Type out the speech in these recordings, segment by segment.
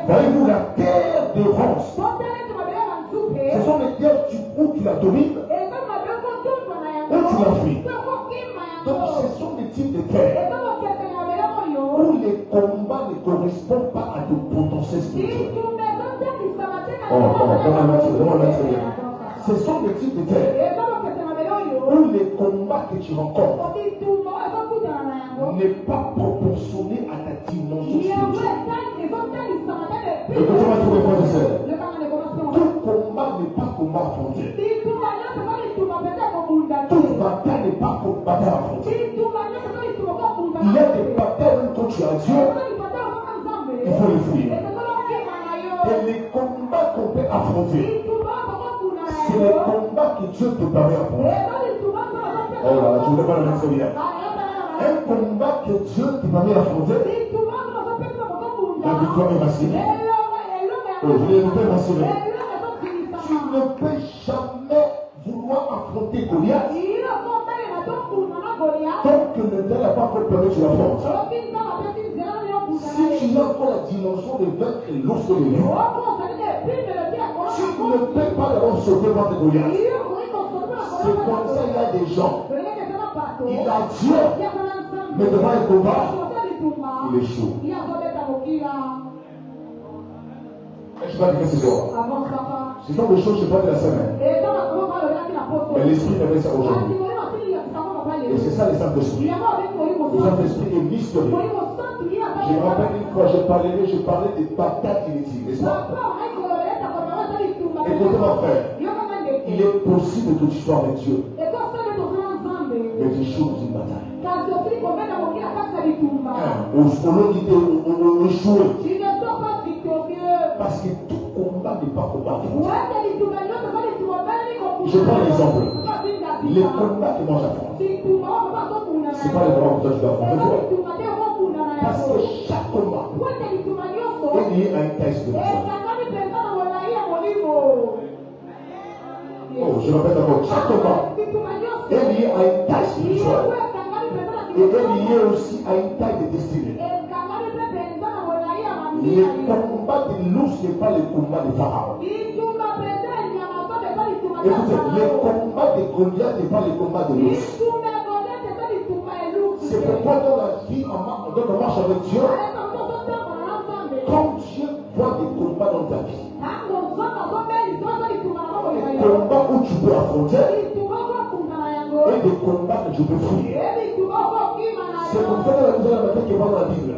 Voyez-vous la terre de Rance? Ce sont les terres où tu la domines, où tu la fuis. Donc ce sont des types de terres où les combats ne correspondent pas à ton potentiel spirituel. Ce sont des types de terres où les combats que tu rencontres n'est pas proportionné à ta dimension spirituelle. Écoutez-moi, tous les frères et sœurs. Tout combat n'est pas combat affronté. Toute bataille n'est pas bataille affrontée. Il y a des batailles où quand tu as Dieu, il faut les fuir. Et les combats qu'on peut affronter, c'est les combats que Dieu te permet d'affronter. Oh là, je ne vais pas le mettre bien. Un combat que Dieu te permet d'affronter, la victoire est massive. Oh, je l'ai répété massive. Tu ne peux jamais vouloir affronter Goliath tant que le diable n'a pas encore permis que tu l'affrontes. Si tu n'as pas la dimension de vaincre l'ours de lion, tu ne peux pas d'abord sauter contre Goliath. C'est comme ça qu'il y a des gens. Il a Dieu, mais devant un combat, il échoue. Je vais dire ce soir. Ce sont des choses que je parle de la semaine. Mais l'esprit me met ça aujourd'hui. Et c'est ça les Saint-Esprit. Le Saint-Esprit est mystérieux. Je me rappelle une fois, je parlais des batailles inutiles, n'est-ce pas? Écoutez-moi, frère. Il est possible que tu sois avec Dieu, mais tu échoues dans une bataille. Au l'idée, on échoue. Parce que tout combat n'est pas combat. Je prends l'exemple. Les combats que moi j'affronte, ce n'est pas les combats que toi tu dois affronter. Parce que chaque combat est lié à une taille spirituelle. Oh, je répète encore, chaque combat est lié à une taille spirituelle et est lié aussi à une taille de destinée. Les combats de l'ours n'est pas les combats de Pharaon. Écoutez, les combats de Goliath n'est pas les combats de l'ours. C'est pourquoi dans la vie, quand on marche avec Dieu, quand Dieu voit des combats dans ta vie, des combats où tu peux affronter et des combats que tu peux fuir. C'est comme ça que la Bible qui va dans la Bible.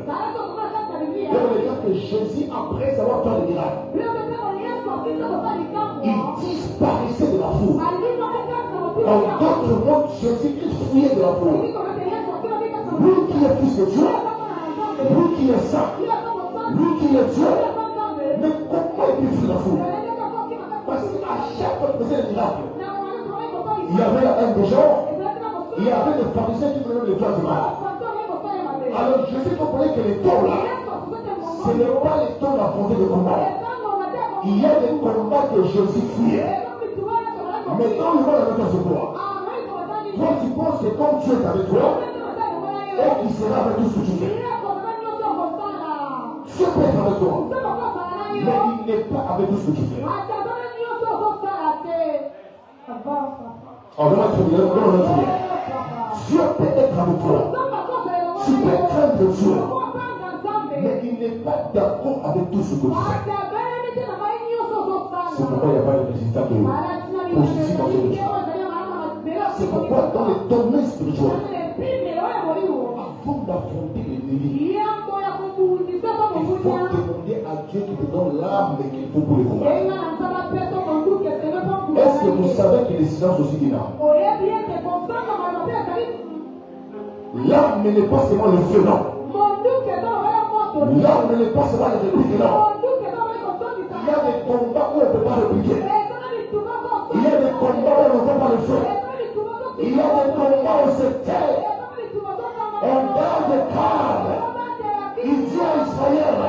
Il y a des gens que Jésus, après avoir fait le miracle, il disparaissait de la foule. En d'autres mots, Jésus-Christ fuyait de la foule. Lui qui est fils de Dieu, lui qui est saint, lui qui est Dieu, mais comment il peut fuir la foule? Parce qu'à chaque fois qu'il faisait le miracle, il y avait un des gens, il y avait des pharisiens qui venaient le faire du mal. Alors Jésus comprenait que les temps là, ce n'est pas les temps d'affronter des combats. Il y a des combats que Jésus fuyait. Mais quand il va avec toi sur toi, toi tu penses que quand Dieu est avec toi, et qu'il sera avec tout ce que tu fais. Dieu peut être avec toi, mais il n'est pas avec tout ce que tu fais. Oh, Dieu peut être avec toi. Tu peux craindre Dieu, mais il n'est pas d'accord avec tout ce que tu fais. C'est pourquoi il n'y a pas de résultat positif dans ce que tu fais. C'est pourquoi dans les domaines spirituels, avant d'affronter l'ennemi, il faut demander à Dieu qui te donne l'âme qu'il faut pour les combats. Est-ce que vous savez que les silences aussi d'une âme? L'âme n'est pas seulement le feu, non. L'âme n'est pas seulement le réplique, non. Il y a des combats où on ne peut pas répliquer. Il y a des combats où on ne peut pas le faire. Il y a des combats où c'est tel. On garde calme. Il dit à Israël,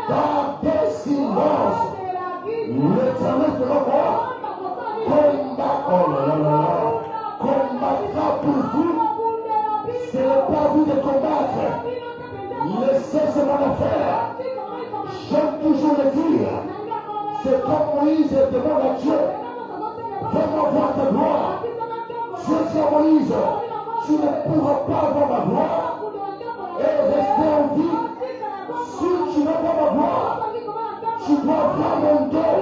gardez silence. L'Éternel fera quoi? Combat, oh là là là, combattra pour vous. Ce n'est pas vous de combattre. Laissez ce mal faire. Moïse demande à Dieu, fais-moi voir ta gloire. Dieu dit à Moïse, tu ne pourras pas voir ma gloire et rester en vie. Si tu veux voir ma gloire, tu dois voir mon dos.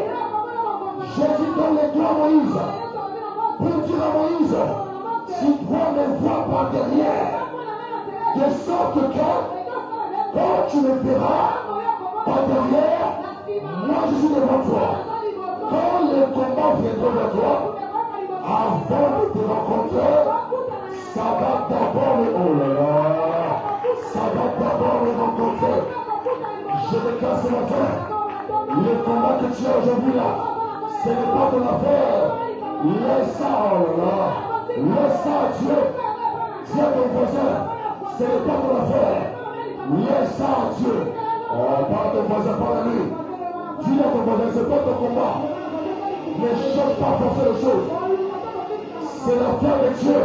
Jésus donne les doigts à Moïse pour dire à Moïse, tu dois me voir par derrière, de sorte que quand tu me verras par derrière, moi je suis devant toi. Quand le combat viendra vers toi, avant de te rencontrer, ça va d'abord ça va d'abord me rencontrer. Je déclare ce matin, le combat que tu as aujourd'hui là, ce n'est pas ton affaire. Laisse ça, laisse ça à Dieu. Dis à ton voisin, ce n'est pas ton affaire. Laisse ça à Dieu. Oh, pas ton voisin, pas la nuit. Dis à ton voisin, ce n'est pas ton combat. Ne cherche pas à forcer les choses. C'est l'affaire de Dieu.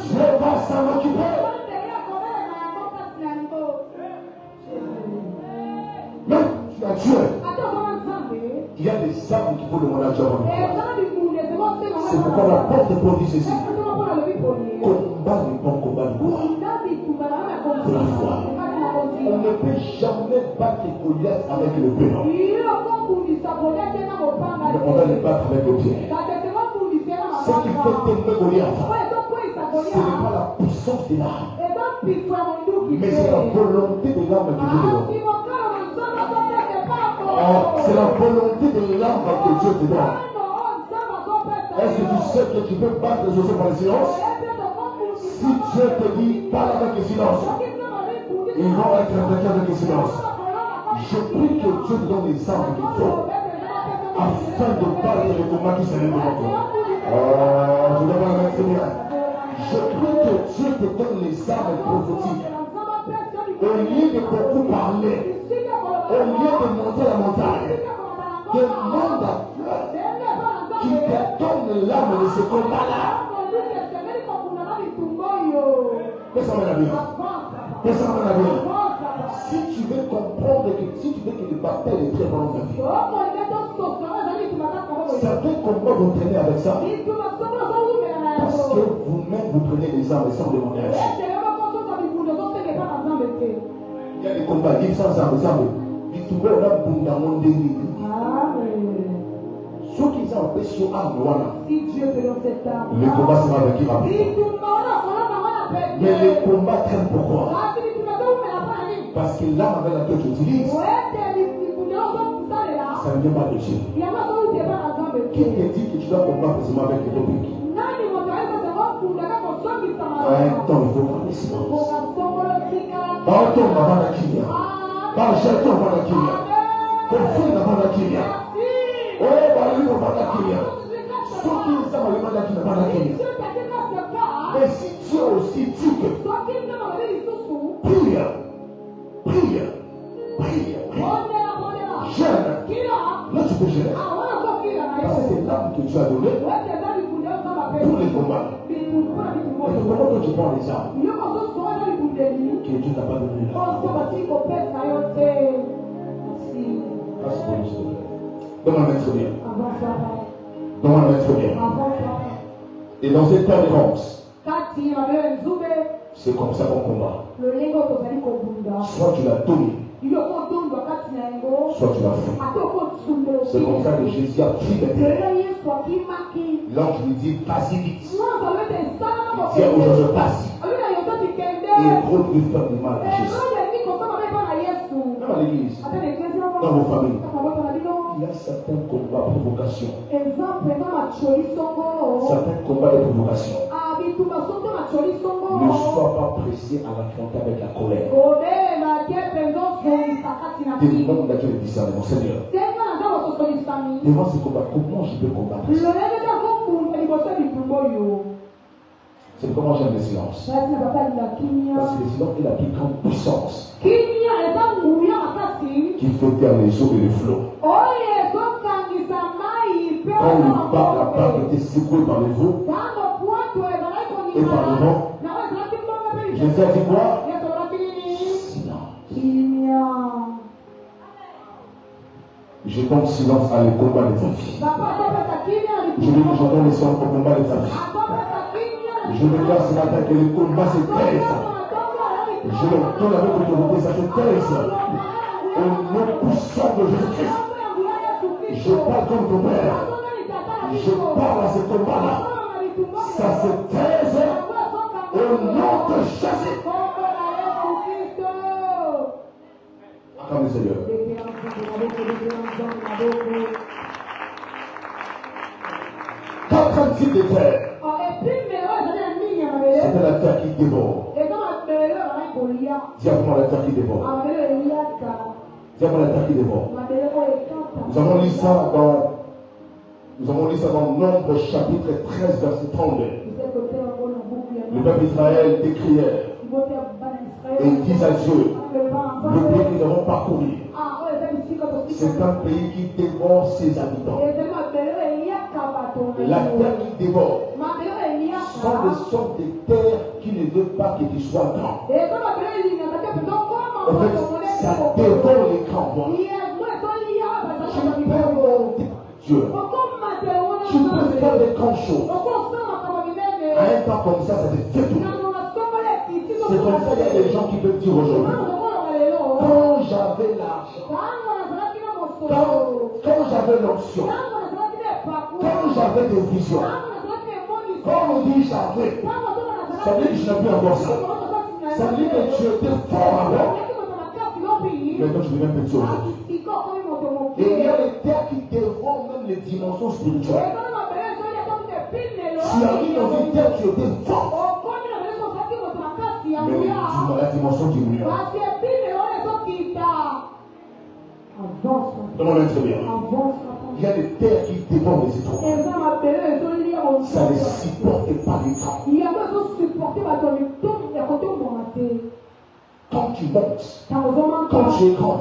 Dieu va s'en occuper. Mais tu as Dieu. Il y a des armes qu'il faut demander à Dieu. C'est pourquoi la porte de Paul dit ceci. Combat n'est pas un combat de gloire. De la foi. On ne peut jamais battre Goliath avec le bénin. Mais on va les battre avec le pied. Ce qui fait tomber Goliath, ce n'est pas la puissance de l'âme, mais c'est la volonté de l'âme que Dieu te donne. C'est la volonté de l'âme que Dieu te donne. Est-ce que tu sais que tu peux battre les oiseaux par le silence? Si Dieu te dit parle avec le silence, ils vont être attaqués avec le silence. Je prie que Dieu te donne les armes qu'il faut afin de battre les combats qui s'élèvent devant toi. Oh, je vais pas le mettre bien. Je prie que Dieu te donne les armes prophétiques. Au lieu de beaucoup parler, au lieu de monter la montagne, demande à Dieu qui te donne l'âme de ce combat-là. Personne ne l'a vu. Personne ne l'a vu. Si tu veux comprendre que, si tu veux que le bataille est très bon dans ta vie, certains combats vous traînez avec ça. Parce que vous-même vous prenez les armes sans demander à Dieu. Il y a des combats, ils sans armes, ils trouvent là pour dans mon déni. Ceux qui ont empêché armes, si Dieu te donne cette arme, le combat sera vaincu rapidement. Mais les combats traînent pourquoi? Parce que l'arme avec laquelle tu utilises, ça ne vient pas de Dieu. Qui te dit que tu dois combattre seulement avec les topiques? Un temps, il faut parler silence. Barton avant la Kilia. Barjaton avant la Kilia. Confine avant la Kilia. Oh, Balim avant la Kilia. Ceux qui savent aller avant la Kilia, avant la Kilia. Mais si Dieu aussi dit que prie, prie, prie, prie. Jeûne. Là, tu peux jeûner. Parce que c'est l'âme que tu as donnée pour les combats. Et comment toi tu prends les armes que Dieu t'a pas donné là? Donne-moi mettre bien. Donne-moi mettre bien. Et dans cette tolérance, c'est comme ça qu'on combat. Soit tu l'as donné, soit tu l'as fait. C'est comme ça que Jésus a pris les terres. L'ange lui dit, vas-y vite. Il dit aujourd'hui, vas-y. Et gros lui faire du mal à Jésus. Même à l'église, dans vos familles, il y a certains combats de provocation. Certains combats de provocation. Ne sois pas pressé à l'affronter avec la colère. Demande à Dieu le discernement, Seigneur. Devant ce combat, comment je peux combattre ça? C'est comment j'aime le silence. Parce que le silence est la plus grande puissance qui fait taire les eaux et les flots. Quand la barque était secouée par les eaux et par le vent, Jésus a dit quoi? Silence. Je donne silence à le combat de ta vie. Je dis que je donne le silence au combat de ta vie. Je déclare ce matin que le combat se taise. Je le donne avec l'autorité, ça se taise. Au nom puissant de Jésus-Christ. Je parle comme ton père. Je parle à ce combat-là. Ça se taise. Au nom de Jésus. Acclame le Seigneur. Quatre types de terre. C'était la terre qui dévore. Dis à moi la terre qui dévore. Dis à moi la terre qui dévore. Nous avons lu ça dans Nombre chapitre 13 verset 32. Le peuple d'Israël décriait et ils disent à Dieu, le pays que nous avons parcouru, c'est un pays qui dévore ses habitants. La terre qui dévore sont des sortes de terres qui ne veulent pas que tu sois grand. En fait, ça dévore les grands. Tu peux monter Dieu. Tu peux faire des grandes choses. À un temps comme ça te fait tout. C'est comme ça qu'il y a des gens qui peuvent dire aujourd'hui, quand j'avais l'argent, quand j'avais l'option, quand j'avais des visions, quand on dit j'avais, ça veut dire que je n'ai plus encore ça. Ça veut dire que tu étais fort avant, mais donc je deviens petit aujourd'hui. Et il y a des terres qui dévorent même les dimensions spirituelles. Tu arrives dans une terre, tu étais fort. Mais la dimension diminue. Demande-le très bien. Il y a des terres qui dévorent les étoiles. Ça ne supporte pas les temps. Quand tu montes, quand tu es grand,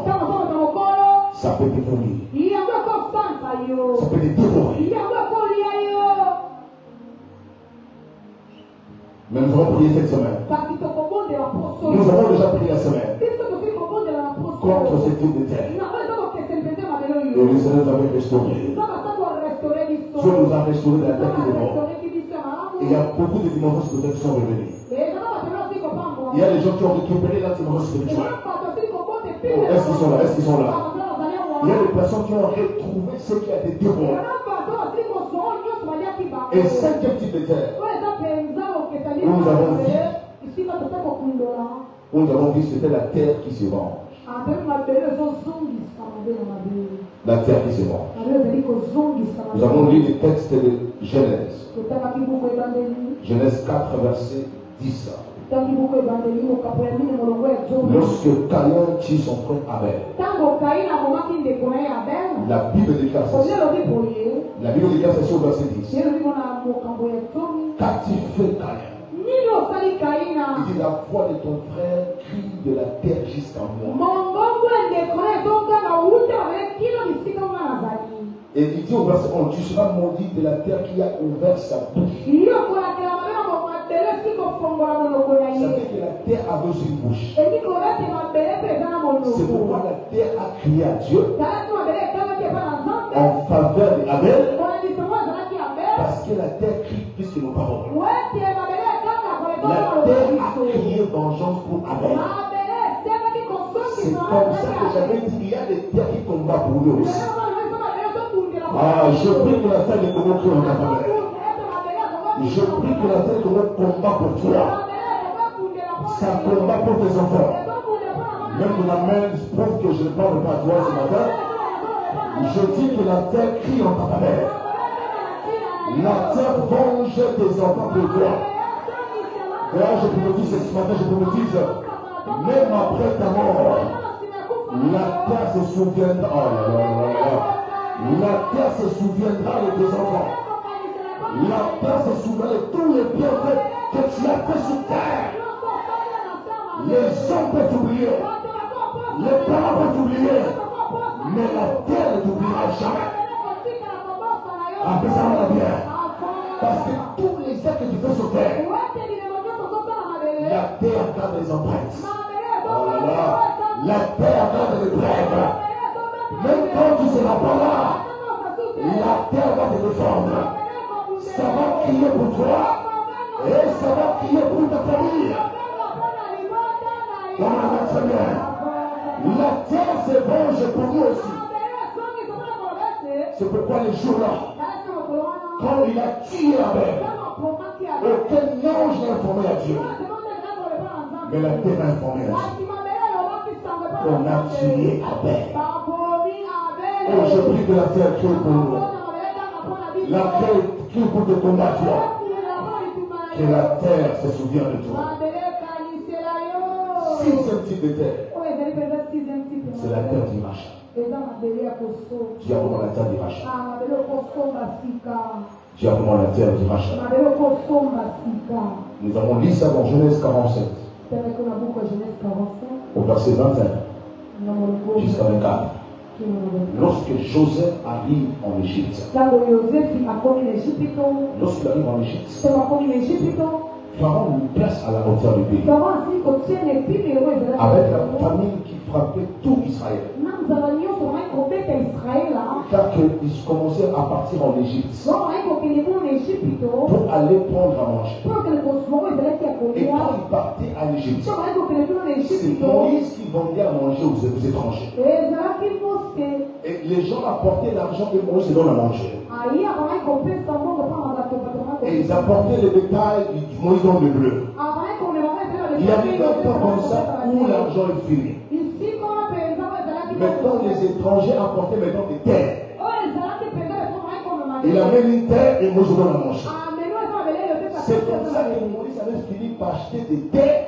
ça peut t'effondrer. Ça peut te dévorer. Mais nous avons prié cette semaine. Nous avons déjà prié la semaine contre ce type de terre. Et le Seigneur nous avait restauré. Dieu nous a restauré de la terre qui dévore. Et il y a beaucoup de dimensions spirituelles qui sont revenues. Il y a des gens qui ont récupéré la dimension spirituelle. Oh, est-ce qu'ils sont là? Est-ce qu'ils sont là? Il y a des personnes qui ont retrouvé ce qui a été dévoré. Et cinquième type de terre, où nous avons vu, c'était la terre qui se venge. La terre qui se venge. Nous avons lu les textes de Genèse. Genèse 4, verset 10. Lorsque Caïn tue son frère Abel, la Bible déclare ceci. La Bible déclare ceci au verset 10. Qu'as-tu fait, Caïn? Il dit, la voix de ton frère crie de la terre jusqu'à moi. Et il dit au verset 11, tu seras maudit de la terre qui a ouvert sa bouche. Ça veut dire que la terre avait une bouche. C'est pourquoi la terre a crié à Dieu en faveur d'Abel, parce que la terre crie plus que nos paroles. La terre a crié vengeance pour Abel. C'est comme ça que j'avais dit, il y a des terres qui combattent pour nous aussi. Ah, je prie que la terre de Congo crie en ta faveur. Je prie que la terre de Congo combat pour toi. Ça combat pour tes enfants. Même de la main prouve que je ne parle pas à toi ce matin. Je dis que la terre crie en ta faveur. La terre venge tes enfants pour toi. D'ailleurs, je prophétise ce matin, je prophétise, même après ta mort, la terre se souviendra. Oh là là là là. La terre se souviendra de tes enfants. La terre se souviendra de tous les bienfaits que tu as fait sur terre. Les gens peuvent t'oublier. Les parents peuvent t'oublier. Mais la terre ne t'oubliera jamais. Après ça, on va bien. Parce que tous les actes que tu fais sur terre, la terre garde les empreintes. Oh là là. La terre garde les preuves. Même quand tu ne seras pas là, la terre va te défendre. Ça va crier pour toi et ça va crier pour ta famille. Dans la matinée, la terre se venge pour nous aussi. C'est pourquoi les jours-là, quand il a tué Abel, aucun ange n'a informé à Dieu. Mais la terre a informé à Dieu. On a tué Abel. Oh, je prie que la terre crie pour nous. La terre crie pour te combattre. Que la terre se souvienne de toi. Sixième type de terre. C'est la terre du machin. Dis à moi la terre du machin. Dis à moi la terre du machin. Nous avons lu ça dans Genèse 47. Au verset 21 jusqu'à 24. Lorsque Joseph arrive en Égypte, lorsqu'il arrive en Égypte, Pharaon nous place à la hauteur du pays. Avec la famine qui frappait tout Israël. Car ils commençaient à partir en Égypte pour aller prendre à manger. Et quand ils partaient à l'Égypte, c'est Moïse qui vendait à manger aux étrangers. Et les gens apportaient l'argent et Moïse les donne à manger. Et ils apportaient le bétail, Moïse donne le bleu. Il y avait un temps comme ça où l'argent est fini. Maintenant, les étrangers apportaient maintenant des terres. Il amène une terre et Moïse donne à manger. C'est comme ça que Moïse avait fini par acheter des terres.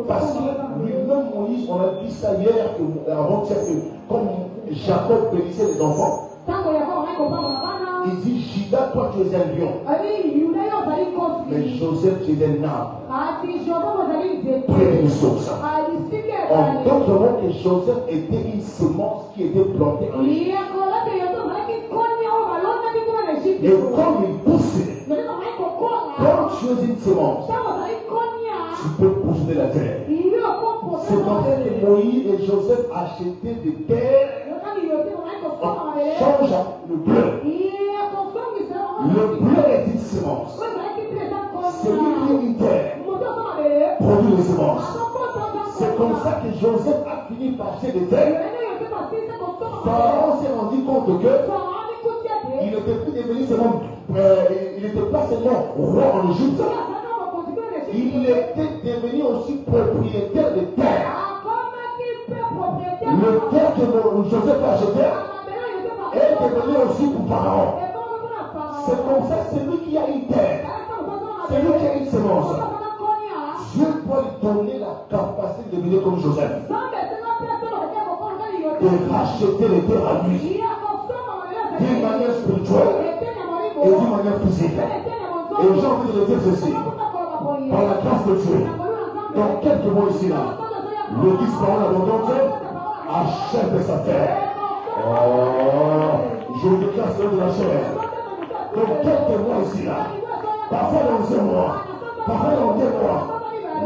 Parce que lui-même Moïse, on a vu ça hier, avant-hier, comme Jacob bénissait les enfants. Il dit, Judas, toi tu es un lion. Mais Joseph, tu es un arbre. Près d'une source. En d'autres mots, que Joseph était une semence qui était plantée en Égypte. Et comme il poussait, quand tu es une semence, tu peux pousser la terre. C'est comme ça que Moïse et Joseph achetaient des terres. Change le bleu. Le bleu est une semence. Celui qui est une terre produit les semences. C'est comme ça que Joseph a fini par acheter des terres. Pharaon s'est rendu compte que il n'était plus devenu seulement, il n'était pas seulement roi en Égypte. Il était devenu aussi propriétaire de terre. Le terre que Joseph a acheté est devenu aussi pour Pharaon. C'est comme ça, celui qui a une terre, celui qui a une semence, Dieu doit lui donner la capacité de devenir comme Joseph. De racheter les terres à lui. D'une manière spirituelle et d'une manière physique. Et j'ai envie de dire ceci. Par la grâce de Dieu, dans quelques mois ici là, le Christ parole abondante achète sa terre. Oh, je vous déclare cela de la chair. Dans quelques mois ici là, parfois dans un mois, parfois dans 2 mois,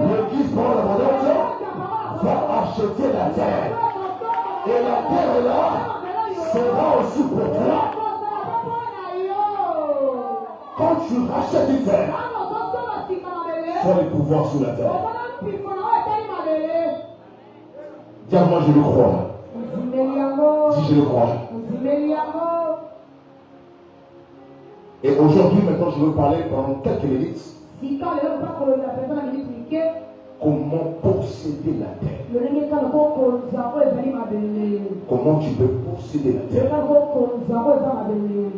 le Christ parole abondante va acheter la terre. Et la terre là sera aussi pour toi. Quand tu rachètes une terre, tu as le pouvoir sur la terre. Dis à moi, je le crois. Dis, je le crois. Et aujourd'hui, maintenant, je veux parler pendant quelques minutes. Comment posséder la terre? Comment tu peux posséder la terre?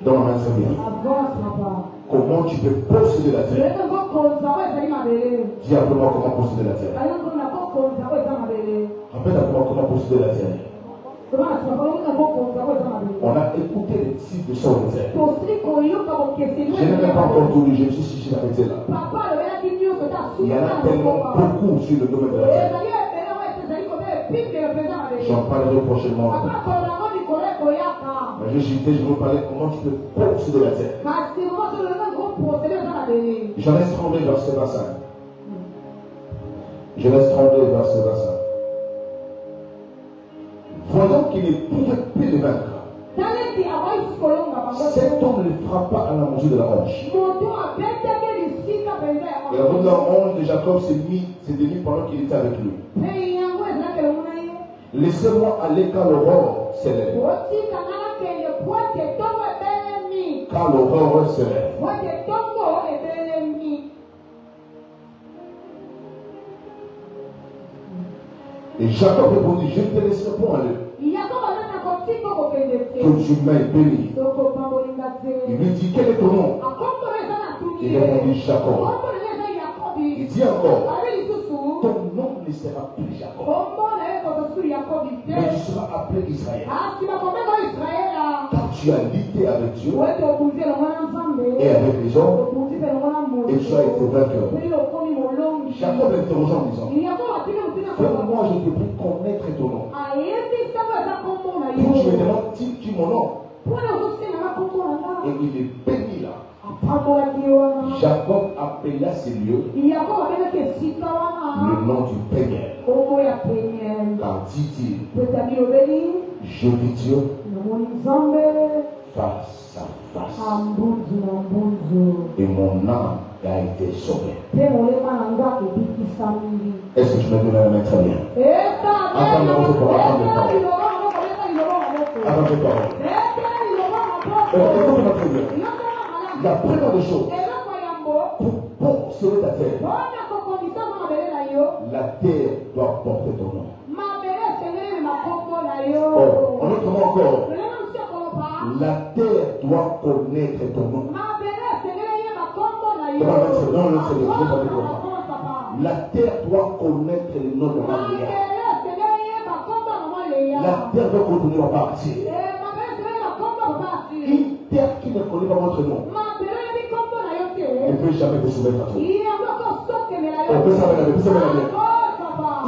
Dans la main servie. Comment tu peux posséder la terre? Dis après moi comment posséder la terre. Rappelle à moi comment posséder la terre. On a écouté les types de sortes de terre. Je n'ai même pas encore tout lu, je me suis si j'ai arrêté là. Il y en a tellement beaucoup sur le domaine de la terre. J'en parlerai prochainement. Mais je veux parler comment tu peux posséder la terre. Genèse 32, verset 25. Genèse 32, verset 25. Voyant qu'il ne pouvait plus le vaincre, cet homme le frappa à la mesure de la hanche. Et la de la hanche de Jacob s'est mis pendant qu'il était avec lui. Laissez-moi aller quand l'aurore s'élève. Quand l'aurore s'élève. Et Jacob répondit, je ne te laisserai point aller. Que tu m'aies béni. Il lui dit, quel est ton nom? Il répondit, Jacob. Il dit encore, ton nom ne sera plus Jacob, mais tu seras appelé Israël. Car tu as lutté avec Dieu et avec les hommes, et tu as été vainqueur. Jacob l'interrogeant en disant, fais-moi, je te prie connaître ton nom. Puis tu me demandes, dis-tu mon nom? Et il est béni là. Jacob appela ces lieux le nom du Peniel. Car dit-il, je vis Dieu face à face. Et mon âme a été sauvée. Est-ce que tu me donnes la main très bien? Attends, écoute-moi très bien. La première des choses, pour sauver ta terre, la terre doit porter ton nom. En autre mot encore, la terre doit connaître ton nom. La terre doit connaître le nom de Maria. La terre doit continuer à partir. Une terre qui ne connaît pas votre nom ne peut jamais te soumettre à toi. On peut savoir la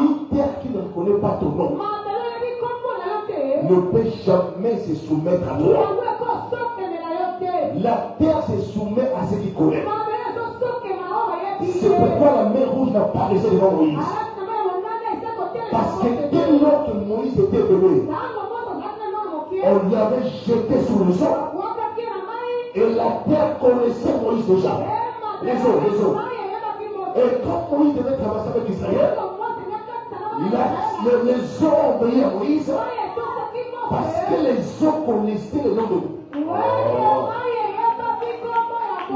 une terre qui ne connaît pas ton nom ne peut jamais se soumettre à toi. La terre se soumet à ce qu'il connaît. C'est pourquoi la mer rouge n'a pas resté devant Moïse. Parce que dès lors que Moïse était venu, on lui avait jeté sous le sang. Et la terre connaissait Moïse déjà. Les eaux. Et quand Moïse devait traverser avec Israël, les eaux ont obéi à Moïse parce que les eaux connaissaient le nom de Dieu.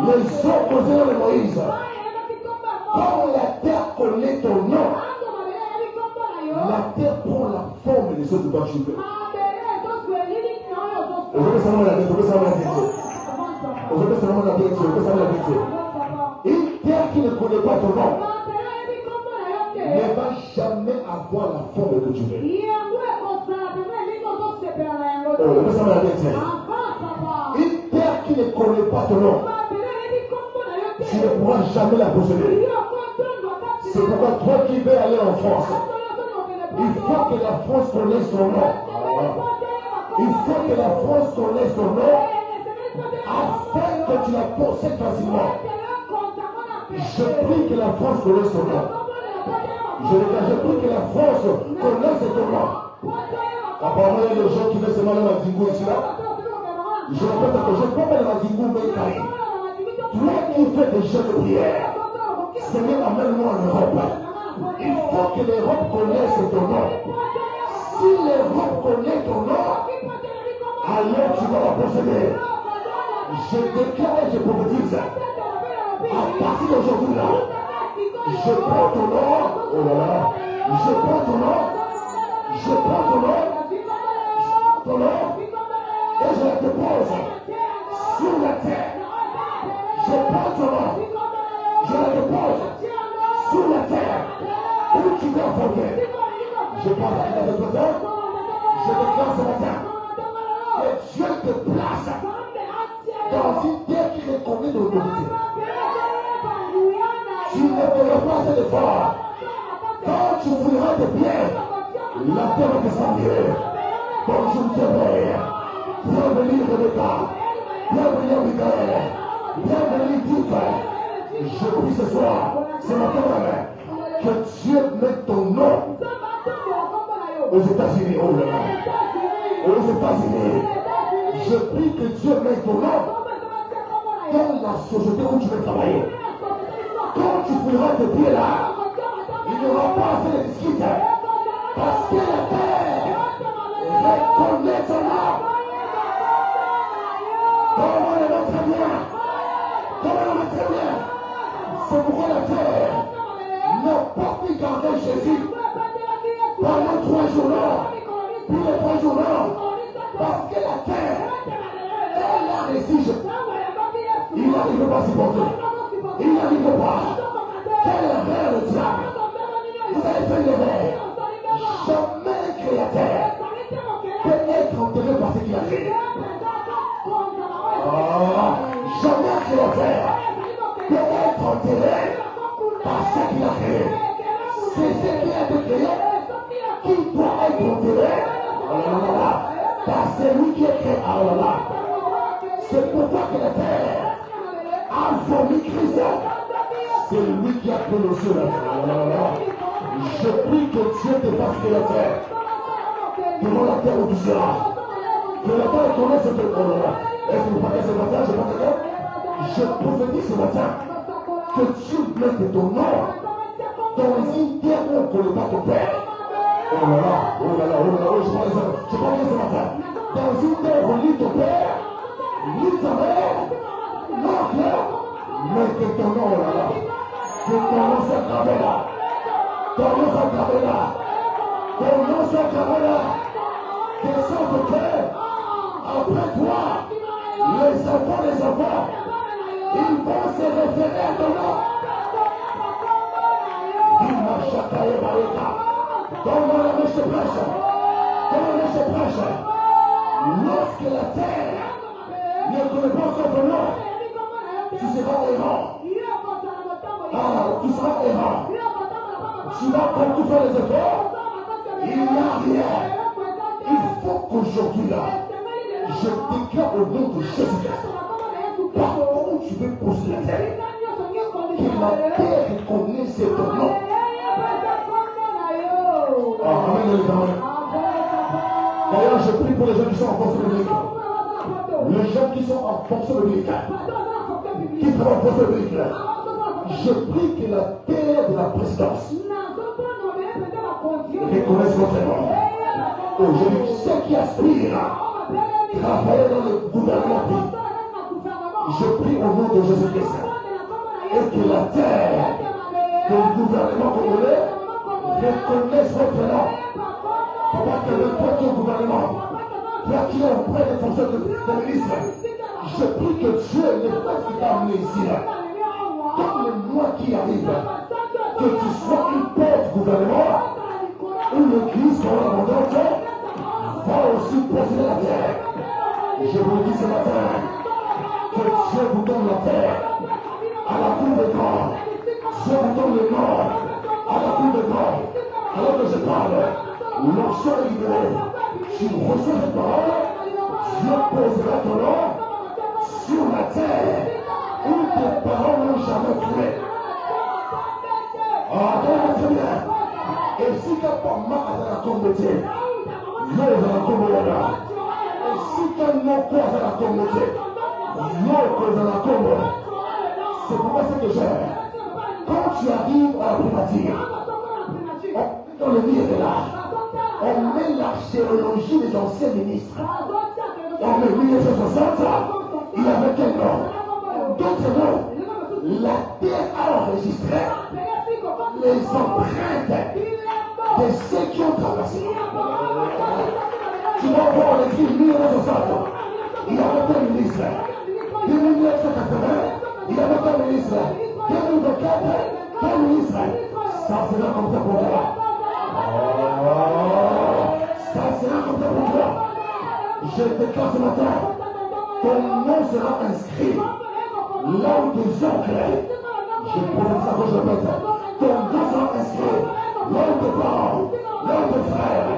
Les eaux connaissaient le nom de Moïse. Quand la terre connaît ton nom, la terre prend la forme des eaux de ton cheveu. Aujourd'hui, ça la une terre qui ne connaît pas ton nom ne va jamais avoir la forme que tu veux. Une terre qui ne connaît pas ton nom, tu ne pourras jamais la posséder. C'est pourquoi toi qui veux aller en France, il faut que la France connaisse ton nom. Il faut que la France connaisse ton nom afin que tu la possèdes facilement. Je prie que la France connaisse ton nom. Je prie que la France connaisse ton nom. Apparemment, il y a des gens qui veulent se mal à Zingou ici là. Je répète que je peux pas la Zingou, mais toi qui fais des jeux de prière, Seigneur, amène-moi en Europe. Il faut que l'Europe connaisse ton nom. Si l'Europe connaît ton nom, alors tu vas la posséder. Je déclare et je prophétise. À partir d'aujourd'hui là, je prends ton nom. Oh là là. Je prends ton nom. Je prends ton nom. Ton nom. Et je la dépose sur la terre. Je prends ton nom. Je la dépose sur la terre. Où tu dois fonder. Je prends la terre de ton nom. Je déclare ce matin. Et Dieu te place dans une terre qui reconnaît de l'autorité. Tu ne feras pas assez d'efforts. Quand tu ouvriras tes pieds, la terre va te saluer. Bonjour, Père. Bienvenue, Rebecca. Bienvenue, Michael. Bienvenue, Dieu. Je prie ce soir, ce matin, que Dieu mette ton nom aux États-Unis, oh là là, aux États-Unis, je prie que Dieu mette ton nom dans la société où tu veux travailler. Quand tu feras tes pieds là, il n'y aura pas assez de discute. Parce que la terre reconnaît ton nom. Comment elle va très bien? Comment elle va très bien? C'est pourquoi la terre n'a pas pu garder Jésus pendant 3 jours là. Puis les 3 jours là, parce que la terre, elle la résige. Il n'arrive pas à supporter. Il n'arrive pas. Quelle erreur le diable? Vous avez fait une erreur. Jamais créateur peut être enterré par ce qu'il a fait. Jamais créateur peut être enterré par ce qu'il a fait. C'est ce qui a été créé qui doit être enterré par celui qui est créé. C'est pourquoi que la terre a formé Christ. C'est lui qui a créé le ciel. Je prie que Dieu te fasse créateur devant la terre où tu seras. Que la terre connaisse ce que est-ce que vous parlez ce matin? Je prophétise ce matin que Dieu mette ton nom dans une terre où on ne connaît pas ton père. Oh là là, oh là là, oh là là, je parle ce matin. Dans une terre où on lit ton père, lit ta mère, l'oncle, mette ton nom, oh là là. Que ton nom soit gravé là. Ton nom soit gravé là. Ton nom soit gravé là. Descends de terre. Après toi, les enfants, ils vont se référer à ton nom. Comment le monsieur prêche? Comment le monsieur prêche? Lorsque la terre ne connaît pas son nom, tu seras errant. Tu seras errant. Tu vas quand tu fais les efforts, il n'y a rien. Il faut qu'aujourd'hui là, je déclare au nom de Jésus-Christ, partout où tu veux poser la terre, que la terre reconnaisse ton nom. Amen. D'ailleurs, je prie pour les gens qui sont en fonction biblique. Les gens qui sont en fonction biblique, qui travaillent en fonction biblique. Je prie que la terre de la présidence reconnaisse votre nom. Aujourd'hui, ceux qui aspirent travailler dans le gouvernement, je prie au nom de Jésus-Christ et que la terre, que le gouvernement congolais reconnaisse votre nom. Papa, que le premier gouvernement, toi qui es auprès des fonctions de ministre, je prie que Dieu ne fasse qu'il t'a amené ici. Comme le mois qui arrive, que tu sois une porte-gouvernement où l'église dans l'abondance va aussi posséder la terre. Je vous le dis ce matin, que Dieu vous donne la terre à la cour des grands. Dieu vous donne le nord à la cour des grands. Alors que je parle, l'onction est libérée. Tu reçois cette parole, Dieu posera ton nom sur la terre où tes parents n'ont jamais trouvé. Attends, très bien. Et si tu n'as pas mal à la communauté, Dieu est à la communauté. Et si tu n'as pas quoi à la communauté, Dieu est à la communauté. C'est pourquoi c'est que j'aime. Quand tu arrives à la primature, dans le milieu de l'art, on met l'archéologie des anciens ministres. En 1960, il y avait quel nom? D'autres noms. La terre a enregistré les empreintes de ceux qui ont traversé. Tu vas voir l'écrit 1960. Il y avait un ministre. 1980, il y avait un ministre. 2024, quel ministre? Ça sera comme ça pour toi. Ça sera comme ça pour toi. Je déclare ce matin, ton nom sera inscrit là où tes oncles, je prononce ça quand je répète, ton nom sera inscrit là où tes parents, là où tes frères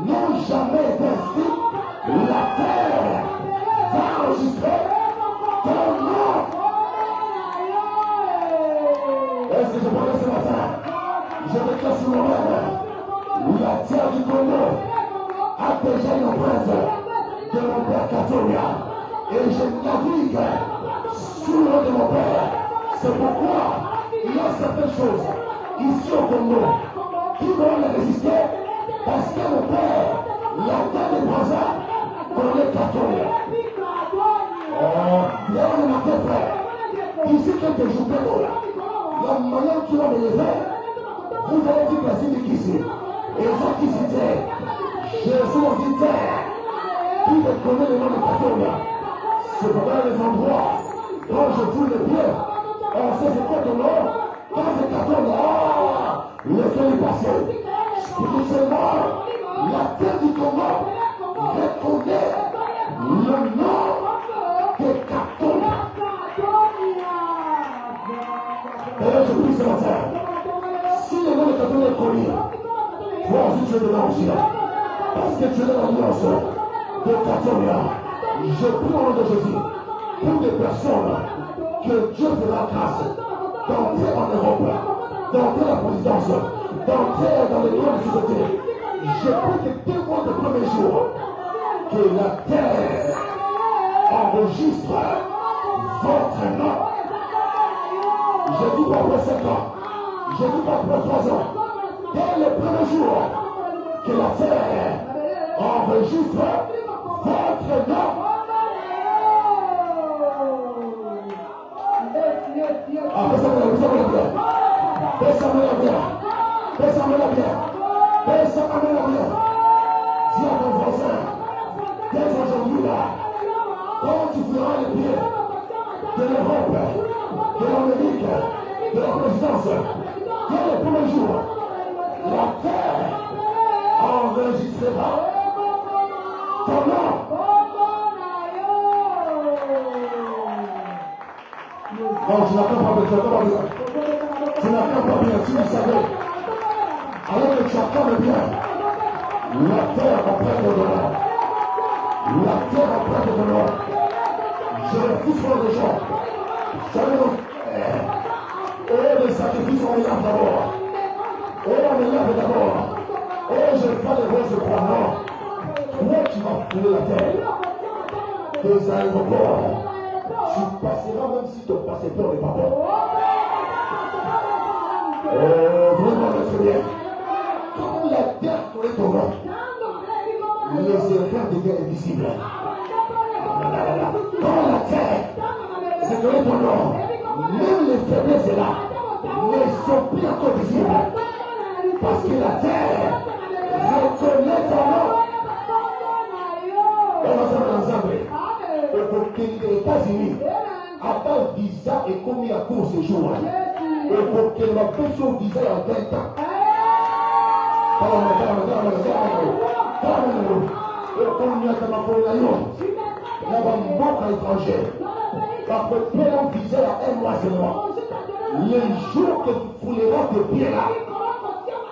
n'ont jamais été inscrits. La terre va enregistrer ton nom. Est-ce que je peux ce matin? Je déclare sur moi-même la terre du Congo déjà une empreinte de mon père Katolia. Et je navigue sous le nom de mon père. C'est pourquoi il y a certaines choses ici au Congo qui vont les résister parce que mon père, la terre des Brazza, connaît Katolia. Oh, bien mon frère. Ici quelques jours plus tard, la manière qui va me lever, vous allez dire que c'est ici. Et ça qui c'était, je suis auditeur qui te connaît le nom de Katolia. C'est pendant les endroits quand je fous les pieds, on sait c'est quoi ton nom. Quand c'est Katolia, laissez-le passer. Spirituellement, la terre du Congo reconnaît le nom de Katolia. D'ailleurs, je prie ce matin, si le nom de Katolia est connu, toi aussi tu es dedans aussi, parce que tu es dans l'alliance de Katolia. Je prie au nom de Jésus pour des personnes que Dieu fera grâce d'entrer en Europe, d'entrer la présidence, d'entrer dans les grandes sociétés. Je prie que dès le premier jour, que la terre enregistre votre nom. Je dis pas après 5 ans, je dis pas après 3 ans, dès le premier jour, que la terre enregistre votre nom. Ah, baissez-moi la bière. Baissez-moi la bière. Baissez-moi la bière. Baissez-moi la bière. Dis à ton voisin, dès aujourd'hui là, quand tu feras les pieds de l'Europe, de l'Amérique, de la présidence, dès le premier jour, la terre enregistrera ton nom. Non, tu n'attends pas bien, tu n'attends pas bien. Tu n'attends pas bien, tu le savais. Alors que tu attends bien, la terre emprunte ton nom. La terre emprunte ton nom. Je refuse pour les gens. Oh, les sacrifices, on les lave d'abord. Oh, on les lave d'abord. Oh, je fais les roses pour moi. Toi, tu vas fouler la terre. Des aéroports. Tu passeras même si ton passeport n'est pas bon. Oh, vraiment, très bien. Quand la terre connaît ton nom, les erreurs deviennent invisibles. Quand la terre se connaît ton nom, même les faiblesses là ne sont plus encore visibles. Parce que la terre reconnaît ton nom. On va faire ensemble. Aux États-Unis, après le visa est commis à court séjour. Et pour que la personne visa en 20 ans. Et comme il y a dans ma population, il y a un manque à l'étranger. Parce que pour un visa à 1 mois seulement. Les jours que tu fouleras tes pieds là,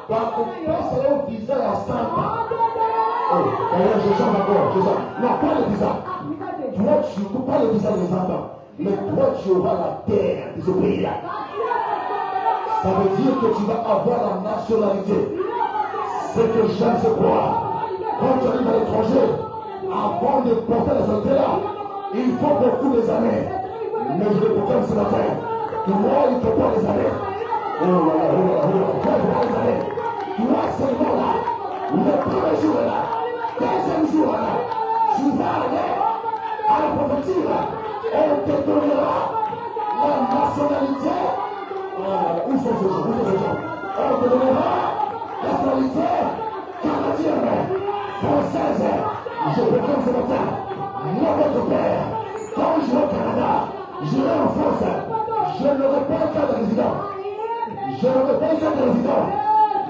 parce que passer un visa à 100 ans. Oh, d'ailleurs, je chante encore, je chante. Non, pas le visa. Toi, tu ne peux pas le visa des enfants, mais toi, tu auras la terre de ce pays-là. Ça veut dire que tu vas avoir la nationalité. C'est que j'aime ce quoi. Quand tu arrives à l'étranger, avant de porter la santé là, il faut beaucoup des années. Mais je le proclame ce matin. Toi, il ne faut pas les années. Oh là là, oh là là, oh là. Toi, il faut pas les années. Toi, seulement là, le premier jour est là, deuxième jour est là, tu vas aller à la préfecture, on te donnera la nationalité. Où sont ces gens? On te donnera la nationalité canadienne, française. Je proclame ce matin, moi votre père, quand je vais au Canada, je vais en France, je n'aurai pas un cas de résident. Je n'aurai pas un cas de résident,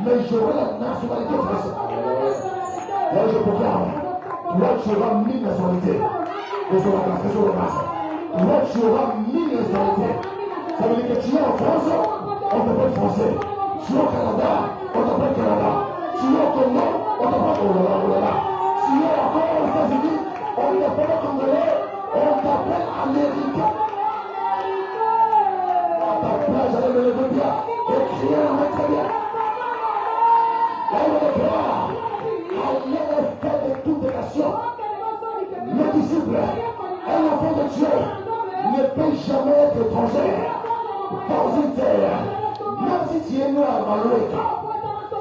mais j'aurai la nationalité française. Là, je proclame, toi tu auras 1000 nationalités. Toi tu auras 1000 nationalités. Ça veut dire que tu es en France, on t'appelle français. Tu es au Canada, on t'appelle Canada. Tu es au Congo, on t'appelle oh là là. Tu es encore aux États-Unis, on t'appelle Congolais, on t'appelle Américain. À ta place, j'allais me lever bien et crier en main très bien. Allez faire de tout être étranger dans une terre, même si tu es né à Maloueka,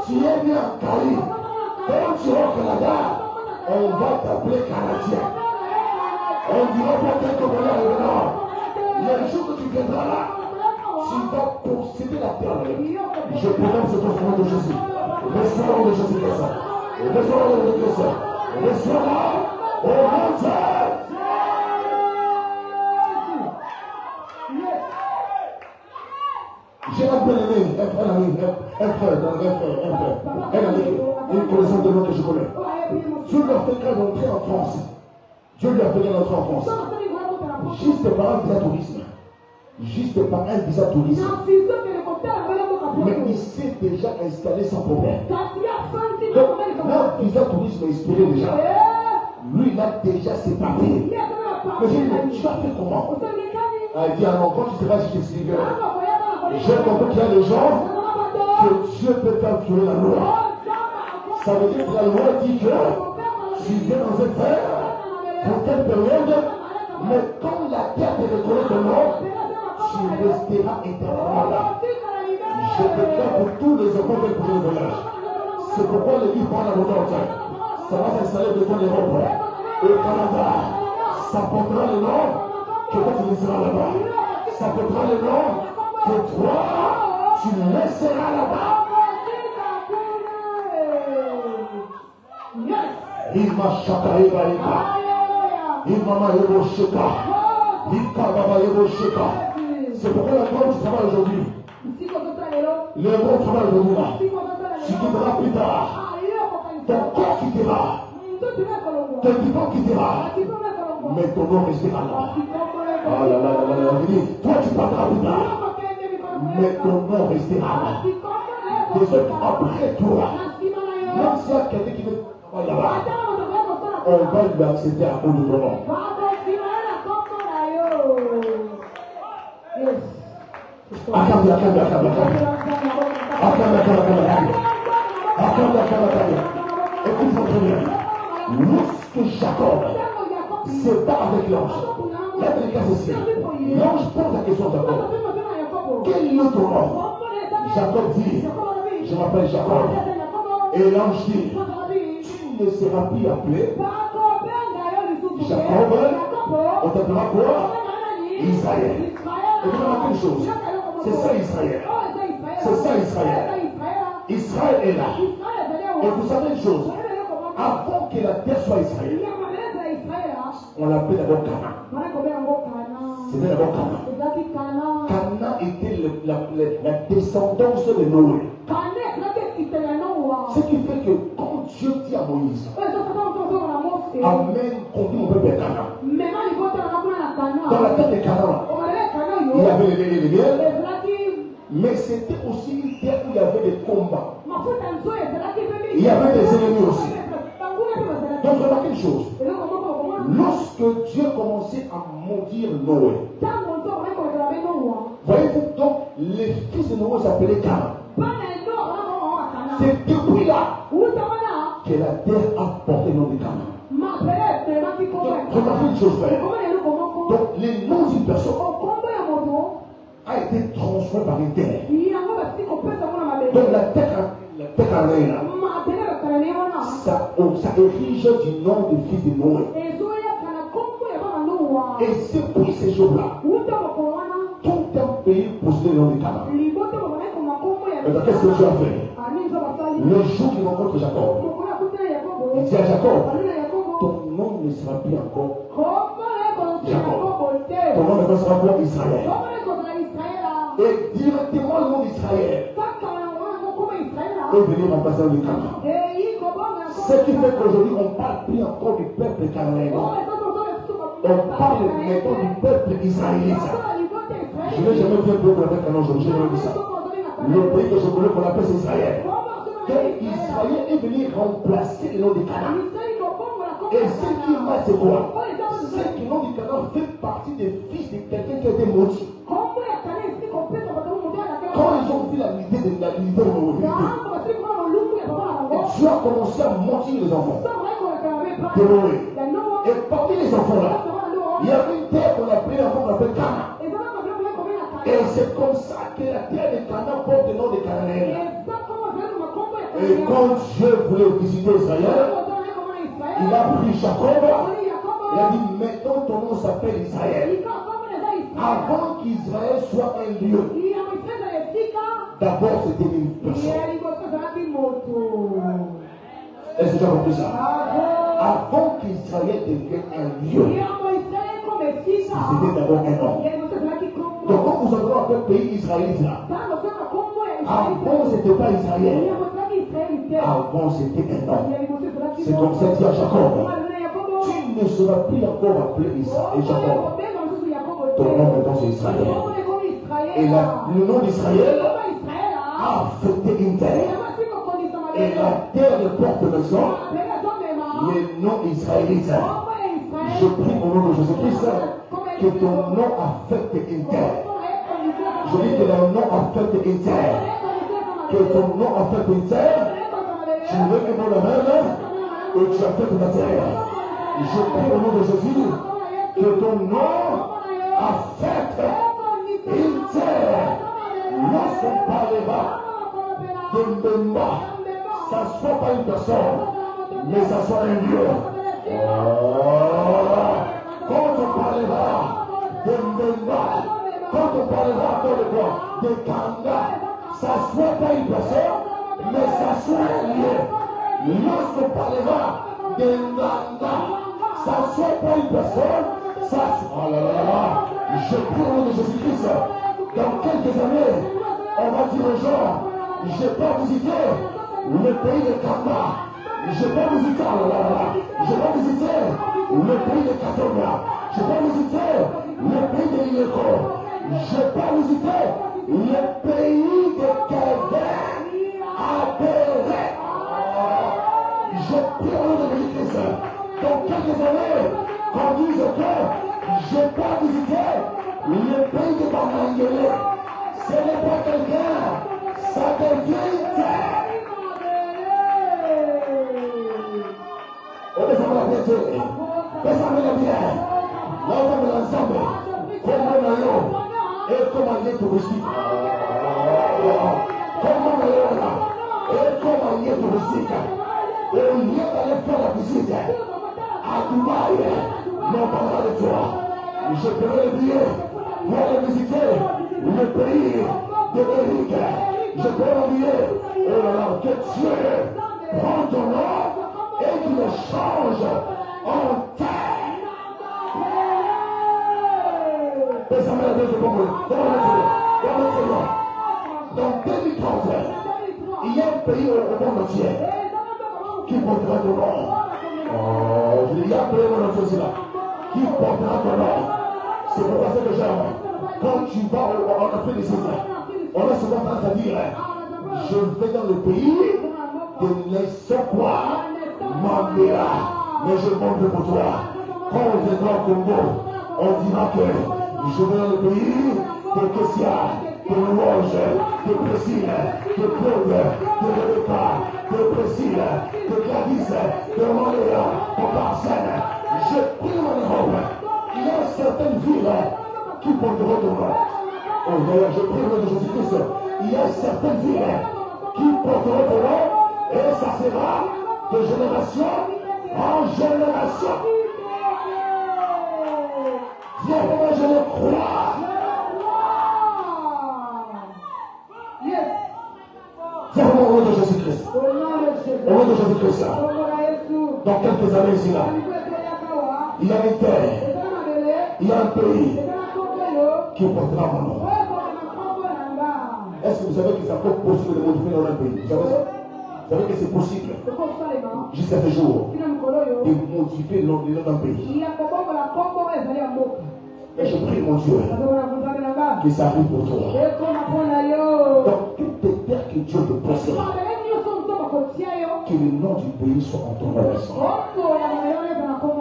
tu es né en Cali, quand tu es au Canada, on va t'appeler Canadien. On dira pas quelques bonheur et non. Le jour que tu viendras là, tu vas posséder la terre. Je prononce ton nom de Jésus. Reçois le nom de Jésus-Christ. Reçois le nom de Christ. Reçois-la au nom de Jésus. J'ai un bien-aimé, un frère, une connaissance de nom que je connais. Dieu lui a fait qu'elle entrer en France. Dieu lui a fait qu'elle entre en France. Juste par un visa tourisme. Juste par un visa tourisme. Mais il s'est déjà installé sans problème. Donc, un visa tourisme inspiré déjà. Lui, il a déjà ses papiers. Mais j'ai dit, tu as fait comment? Il dit, alors quand tu seras chez Sliger, j'ai compris qu'il y a des gens que Dieu peut faire violer la loi. Ça veut dire que la loi dit que tu viens dans cette terre pour telle période, mais quand la terre te reconnaît ton nom, tu resteras éternellement là. Je déclare pour tous les enfants de le voyage. C'est pourquoi le livre parle à l'autre. Ça va s'installer devant l'Europe. Au Canada, ça portera le nom que toi tu laisseras là-bas. Ça portera le nom que toi tu laisseras là-bas. Il m'a chakaï baïka. Il m'a maïbo sheka. Il kababa yebo sheka. C'est pourquoi la gloire du travail aujourd'hui. Le bon travail aujourd'hui là. Tu quitteras plus tard. Ton corps quittera. Ton diplôme quittera. Mais ton nom restera là. Ah là là là là là. Toi tu parleras plus tard. Mais ton nom restera là. Des autres après toi. Même s'il y a quelqu'un qui veut travailler là-bas, on va lui accepter à cause de ton nom. Attends. Écoute-moi très bien. Lorsque Jacob se bat avec l'ange, la délicatesse ici, l'ange pose la question à Jacob. Quel est ton nom? Jacob dit, je m'appelle Jacob. Et l'ange dit, tu ne seras plus appelé Jacob, on t'appellera quoi? Israël. Et tu vas remarquer une chose, c'est ça Israël. C'est ça Israël. Israël est là. Et vous savez une chose, avant que la terre soit Israël, on l'appelait d'abord Canaan. C'était d'abord Canaan. Canaan était la descendance de Noé. Ce qui fait que quand Dieu dit à Moïse, Amen, conduis mon peuple à Canaan. Dans la terre de Canaan, il y avait les miels, mais c'était aussi une terre où il y avait des combats. Il y avait des ennemis aussi. Donc remarquez une chose. Lorsque Dieu commençait à maudire Noé, voyez-vous, donc les fils de Noé s'appelaient Canaan. C'est depuis là que la terre a porté le nom de Canaan. Remarquez une chose, frère. Donc les noms d'une personne a été transformé par une terre. Donc la terre cananéenne, ça érige du nom du fils de Noé. Et c'est pour ces jours-là, tout un pays possédait le nom de Canaan. Mais qu'est-ce que Dieu a fait? Le jour qu'il rencontre Jacob, il dit à Jacob, ton nom ne sera plus encore Jacob. Ton nom ne sera plus Israël. Et directement le nom d'Israël est venu remplacer le Canaan. Ce qui fait qu'aujourd'hui on ne parle plus encore du peuple cananéen. On parle maintenant du peuple israélite. Je n'ai jamais vu un peuple avec un nom aujourd'hui, j'ai jamais vu ça. Le pays que je connais qu'on appelle Israël. Donc Israël est venu remplacer le nom de Canaan. Et ce qui m'a c'est quoi? C'est que le nom du Canaan fait partie des fils de quelqu'un qui a été maudit. Quand ils ont vu la unité de l'humanité, Dieu a commencé à mentir les enfants de Noé. Et parmi les enfants là, il y avait une terre qu'on appelait Canaan. Et c'est comme ça que la terre de Canaan porte le nom de Cananéen. Et quand Dieu voulait visiter Israël, il a pris Jacob. Il a dit, maintenant ton nom s'appelle Israël. Avant qu'Israël soit un lieu, d'abord c'était une personne. Est-ce que tu as compris ça? Avant qu'Israël devienne un lieu, c'était d'abord un homme. Donc quand nous avons appelé le pays israélite là, avant c'était pas Israël. Avant c'était un homme. C'est comme ça dit à Jacob. Tu ne seras plus encore appelé Israël. Jacob. Ton nom maintenant c'est Israël. Et le nom d'Israël a affecté une terre. Et la terre porte maison. Le nom israélite. Je prie au nom de Jésus-Christ que ton nom affecte une terre. Je dis que le nom affecte une terre. Que ton nom affecte une terre. Tu veux que mon amen et tu affectes ta terre. Je prie au nom de Jésus que ton nom affecte une terre. Lorsqu'on parlera de Mbemba, ça ne soit pas une personne, mais ça soit un lieu. Quand on parlera de Mbemba, quand on parlera encore de quoi? De Kanga, ça ne soit pas une personne, mais ça soit un lieu. Lorsqu'on parlera de Nganga, ça ne soit pas une personne, ça soit... Oh là là là, je prie au nom de Jésus-Christ. Dans quelques années, on va dire aux gens, je n'ai pas visité le pays de Kanga. Je n'ai pas visité, oh là là là, je n'ai pas visité le pays de Katonga. Je n'ai pas visité le pays de Ileko. Je n'ai pas visité le pays de Québec. Adoré. Je prie au nom de Jésus-Christ. Dans quelques années, qu'on dise que je n'ai pas visité le pays de Bangangele. Ce n'est pas quelqu'un, ça devient une terre. On descend la bientôt. Descendez la bière. Là, on va l'ensemble. Comment on a et comment il est touristique. Comment on a et comment il est touristique. Et au lieu d'aller faire la visite à Dubaï, non, parlera de toi. Je paierai le billet pour aller visiter le pays de l'Éric. Je paierai le billet. Oh là là, que Dieu prend ton nom et qu'il le change en terre. Descendez la deuxième seconde. Dans 2030, il y a un pays au monde entier qui portera ton nom. Je dis, il y a un pays au monde entier là qui portera ton nom. C'est pour ça que j'aime. Quand tu vas en Afrique du Sud, on a souvent tendance à dire, je vais dans le pays de l'Essokwa, Mambéa, mais je montre pour toi. Quand on viendra au Congo, on dira que je vais dans le pays de Kessia, de Louange, de Priscille, de Claude, de Rebecca, de Priscille, de Gladys, de Moléa, de Barsène. Je prie mon Europe. Il y a certaines villes qui porteront ton nom. Oh, d'ailleurs, je prie au nom de Jésus-Christ. Il y a certaines villes qui porteront ton nom et ça sera de génération en génération. Viens, moi je le crois. Viens, au nom de Jésus-Christ. Au nom de Jésus-Christ. Dans quelques années ici là, il y a une terre, il y a un pays qui portera mon nom. Est-ce que vous savez que c'est encore possible de modifier dans un pays? Vous savez ça? Vous savez que c'est possible, jusqu'à ce jour, de modifier le nom d'un pays. Et je prie mon Dieu que ça arrive pour toi. Dans toutes les terres que Dieu te possède, que le nom du pays soit en ton nom.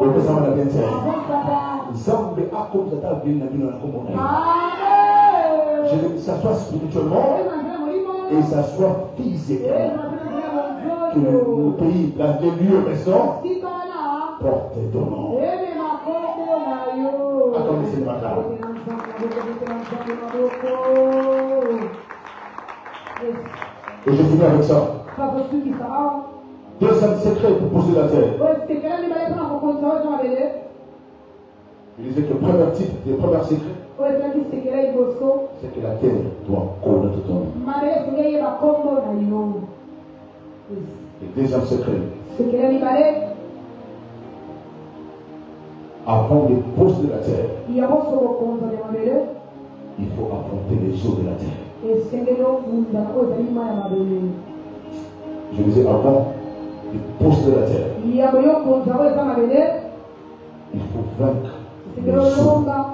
Le ça va bien dire. Zambe a comme ça bien la vie dans la communauté. Je veux que ça soit spirituellement et ça soit physiquement. Que le pays, les lieux maison, portent ton nom. Attendez, c'est pas grave. Et je finis avec ça. Deuxième secret pour poser la terre. Je disais que le premier type, le premier secret, c'est que la terre doit connaître ton nom. Le deuxième secret, avant de poser la terre, il faut affronter les eaux de la terre. Je disais avant de poser la terre, il faut vaincre les eaux de la terre.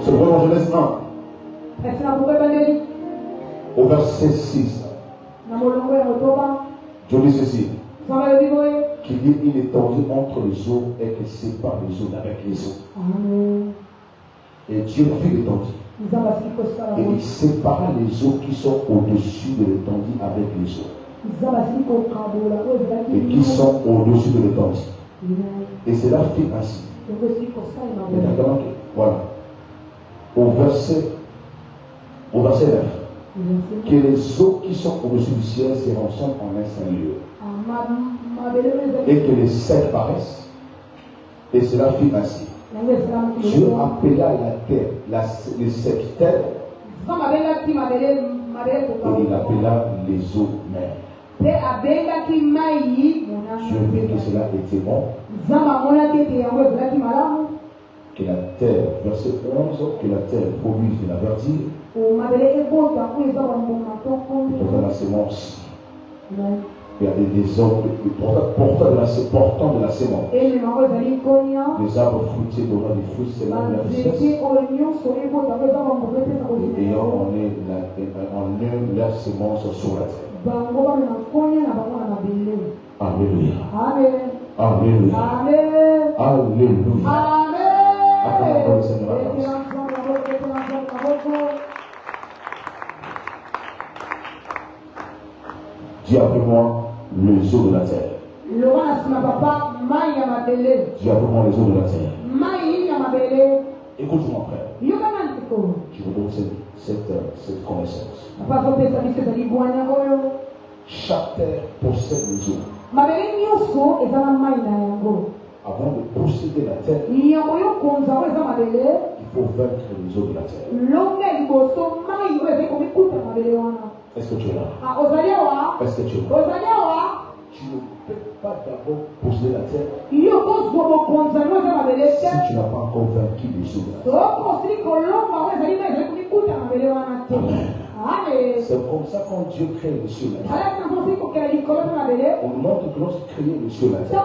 C'est vraiment Genèse 1. Au verset 6. Je dis ceci. Qu'il y ait une étendue entre les eaux et qui sépare les eaux avec les eaux. Et Dieu fit l'étendue. Et il sépara les eaux qui sont au-dessus de l'étendue avec les eaux. Et qui sont au-dessus de l'étendue. Et cela fit ainsi. Voilà. Au verset 9. Que les eaux qui sont au-dessus du ciel se rassemblent en un seul lieu. Et que les secs paraissent. Et cela fit ainsi. Dieu appela la terre, les secs terre. Et il appela les eaux mer. Dieu vit que cela était bon. Que la terre, verset 11, que la terre produise de la verdure. Pour la semence. Il y a des hommes portant de la semence. Les arbres fruitiers donnant des fruits selon leur espèce. Et ayant en eux leur semence sur la terre. Alléluia. Alléluia. Alléluia. Acclamons le Seigneur. Dis après moi les eaux de la terre. Dis après moi les eaux de la terre. Écoute-moi, frère. Je vous donne cette connaissance. Chaque terre possède les eaux. Avant de posséder la terre, il faut vaincre les eaux de la terre. Est-ce que tu es là? Est-ce que tu es là? Tu ne peux pas d'abord posséder la terre si tu n'as pas encore vaincu les eaux de la terre. C'est comme ça quand Dieu crée les cieux et la terre. On montre que lorsqu'il crée les cieux et la terre,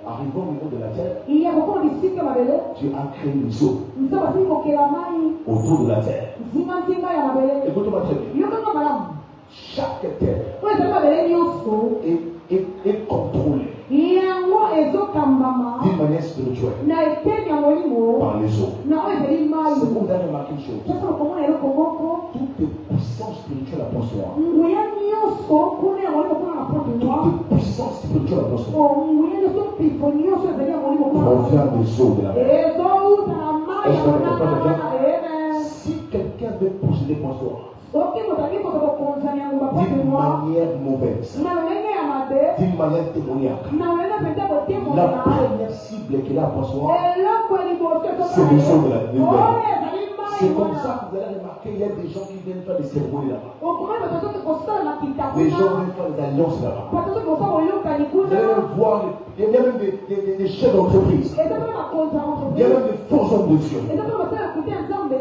arrivant au niveau de la terre, Dieu a créé les eaux autour de la terre. Écoute-moi très bien. Chaque terre est contrôlée d'une manière spirituelle par les eaux. C'est comme vous avez remarqué une chose. Toutes les puissances spirituelles à soi. Toutes les puissances spirituelles à soi provient des eaux de la mer. Est-ce que vous comprenez? Si quelqu'un veut posséder pour soi d'une manière mauvaise, d'une manière démoniaque, la première cible qu'il a pour soi, c'est les eaux de la mer. C'est comme ça que vous allez remarquer, il y a des gens qui viennent faire des cérémonies là-bas. Les gens viennent faire des alliances là-bas. Vous allez voir, il y a même des chefs d'entreprise. Il y a même des faux hommes de Dieu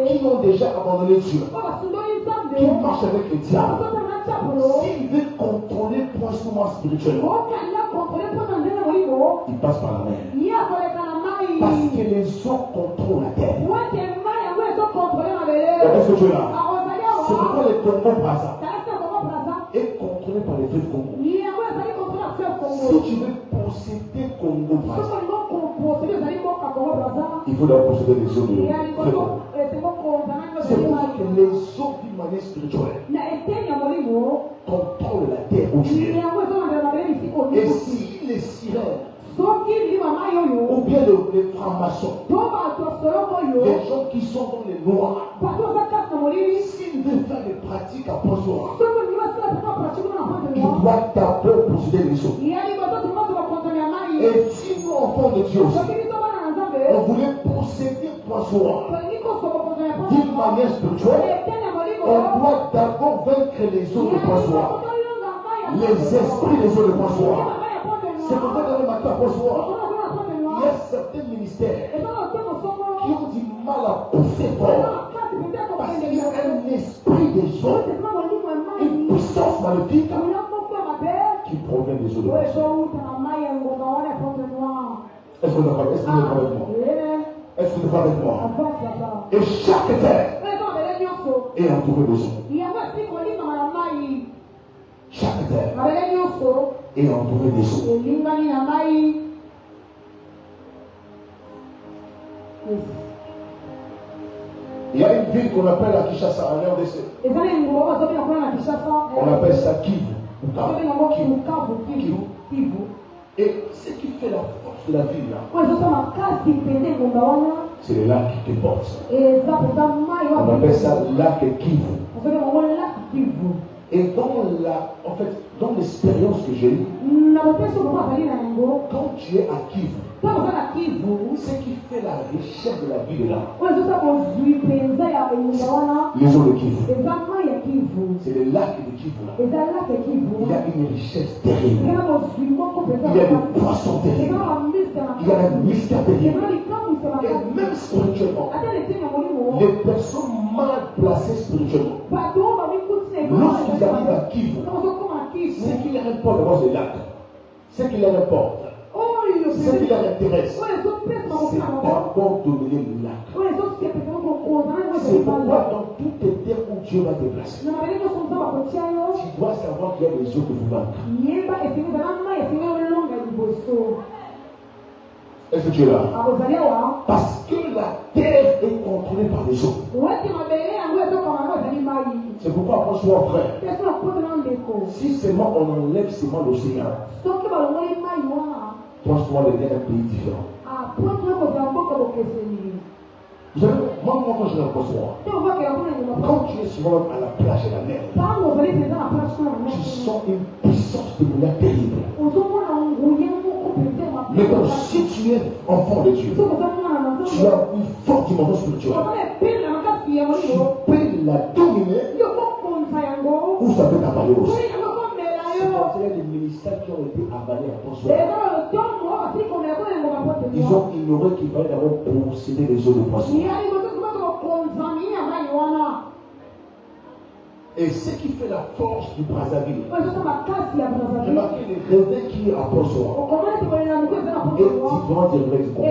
qui ont déjà abandonné Dieu, qui marchent avec les diables. S'ils veulent contrôler prochainement spirituellement, ils passent par la mer. Parce que les eaux contrôlent la terre. Est-ce que tu es là? C'est pourquoi les Congo-Brazza est contrôlé par les fleuves Congo. Si tu veux posséder Congo-Brazza, il faut d'abord posséder les eaux de fleuve Congo. C'est pour ça que les eaux d'une manière spirituelle, na eteni ya molimo contrôle la terre où tu es. yango ezolanda na beleli Et sikoyo si les sirènes, soki liwa mai oyo ou bien les francs-maçons, to bato solo oyo les gens qui sont dans les noirs, bato baza kati na molili s'ils veulent faire des pratiques apostoliques, soki olingi basala mpe bapratike na mpante ils noir doivent d'abord posséder les eaux. yani bato nyonso bakonzoli ya mai Et si nous, enfants de Dieu aussi, soki biso bana na nzambe on voulait posséder poisson tolingi kosoka konzoli ya d'une manière spirituelle, eteni ya molimo on doit d'abord vaincre les eaux de poisson, les esprits des eaux de poisson. C'est pour ça que dans le matin poisson, il y a certains ministères qui ont du mal à pousser fort parce qu'il y a un esprit des eaux, une puissance maléfique qui provient des eaux de poisson. Est-ce que vous êtes avec moi? Est-ce que vous êtes avec moi? Et chaque terre est entourée de eaux. Chaque terre est entourée des eaux. Il y a une ville qu'on appelle la Kinshasa en RDC. On appelle ça Kivu. Kivu. Et ce qui fait la force de la ville là, c'est le lac qui te porte. On appelle ça lac Kivu. Et dans l'expérience que j'ai eue, quand tu es à Kivu, ce qui fait la richesse de la vie de là, les eaux de Kivu, c'est le lac de Kivu là. Il y a une richesse terrible. Il y a des poissons terribles. Il y a un mystère terrible. Et même spirituellement, les personnes mal placées spirituellement, lorsqu'ils arrivent à Kivu, ce qui leur importe d'abord c'est le lac. Ce qui leur importe, ce qui leur intéresse, c'est d'abord dominer le lac. C'est pourquoi dans toutes les terres où Dieu va te placer, tu dois savoir qu'il y a des eaux que vous manquez. Est-ce que tu es là? Parce que la terre est contrôlée par les eaux. C'est pourquoi, franchement, frère, si seulement on enlève seulement l'océan, franchement, le terre est un pays différent. Vous savez, moi, quand je reçois, quand tu es souvent à la plage et la mer, tu sens une puissance de lumière terrible. Mais donc, si tu es enfant de Dieu, tu as une forte dimension spirituelle. Tu peux la dominer ou ça peut t'avaler aussi. C'est pour ça qu'il y a des ministères qui ont été avalés à ton soir. Ils ont ignoré qu'il fallait d'abord posséder les eaux de poisson. Et ce qui fait la force du Brazzaville, remarquez les réveils qui apportent soi. Et différents réveils du Congo.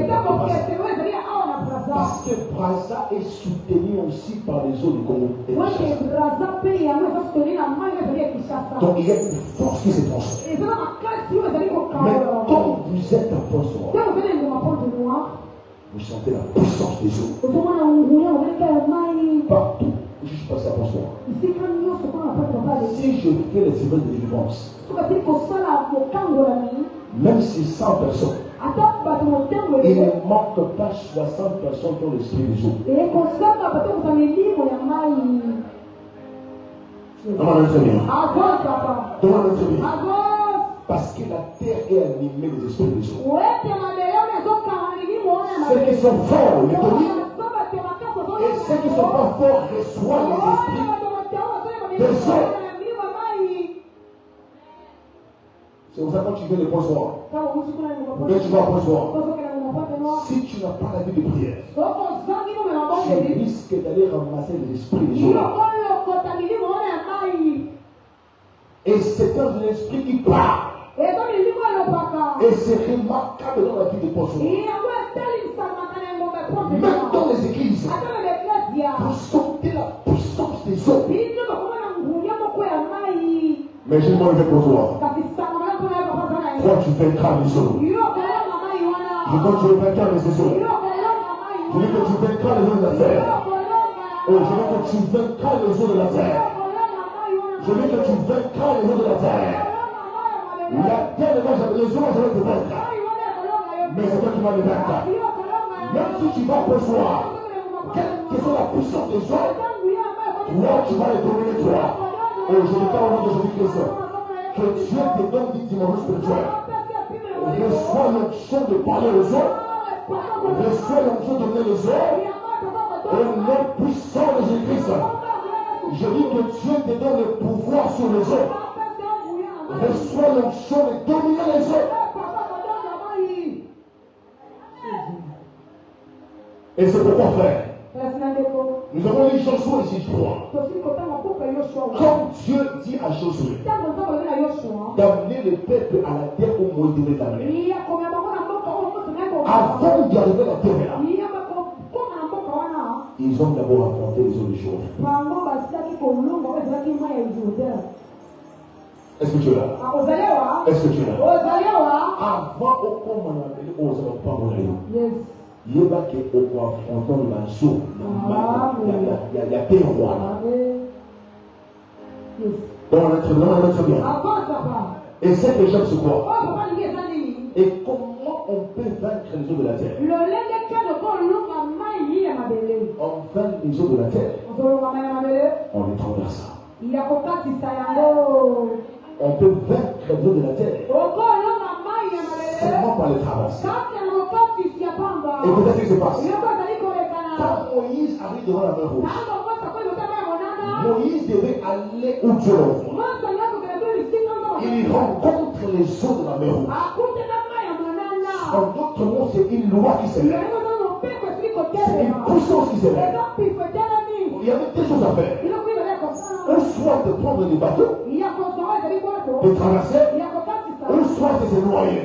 Parce que Brazza est soutenu aussi par les eaux du Congo. Donc il y a une force qui se transmet. Mais quand vous êtes à Port-Soir, vous sentez la puissance des eaux. Partout où je suis passé à Port-Soir. Si je fais les événements de délivrance, même si 100 personnes, il ne manque pas 60 personnes qui ont l'esprit des eaux. Demandez très bien. Demandez très bien. Parce que la terre est animée des esprits des eaux. Ceux qui sont forts les dominent. Et ceux qui ne sont pas forts reçoivent les esprits des eaux. C'est pour ça que quand tu viens de Port-Soir, quand tu vas à Port-Soir, si tu n'as pas la vie de prière, tu risques d'aller ramasser les esprits des eaux. Et c'est un esprit qui part. Et c'est remarquable dans la vie de Port-Soir. Même dans les églises, vous sentez la puissance des eaux. Mais j'ai demandé pour toi. Toi, tu vaincras les eaux. Je dis que tu vaincras les eaux. Je dis que tu vaincras les eaux d'affaires. Oh, je veux que tu vaincras les eaux de la terre. Je veux que tu vaincras les eaux de la terre. La terre, les eaux, je vais te vaincre. Mais c'est toi qui vas les vaincre. Même si tu vas recevoir, quelle que soit la puissance des eaux, toi, tu vas les dominer, toi. Oh, je déclare au nom de Jésus-Christ que Dieu te donne des dimensions spirituelles. Reçois l'onction de parler aux autres. Reçois l'onction de donner les autres. Au nom puissant de Jésus-Christ, je dis que Dieu te donne le pouvoir sur les autres. Reçois l'onction de dominer les autres. Et c'est pourquoi, frère, nous avons lu Josué ici 3. Comme Dieu dit à Josué d'amener le peuple à la terre où Moïse devait l'amener. Avant d'y arriver à la terre là, ils ont d'abord affronté les eaux du Jourdain. Est-ce que tu es là? Est-ce que tu es là? Avant qu'on m'a appelé aux enfants, il y a que au affrontant la zone, il y a des rois. Donc on est très bien. Et c'est que j'aime ce quoi? Et comment on peut vaincre les eaux de la terre? On vainc les eaux de la terre. On les traverse. On peut vaincre les eaux de la terre seulement par les traverser. Écoutez ce qui se passe. Quand Moïse arrive devant la mer rouge, Moïse devait aller où Dieu l'envoie. Il rencontre les eaux de la mer rouge. En d'autres mots, c'est une loi qui s'élève. C'est une puissance qui s'élève. Il y avait deux choses à faire. Ou soit de prendre des bateaux, de traverser, ou soit de se noyer.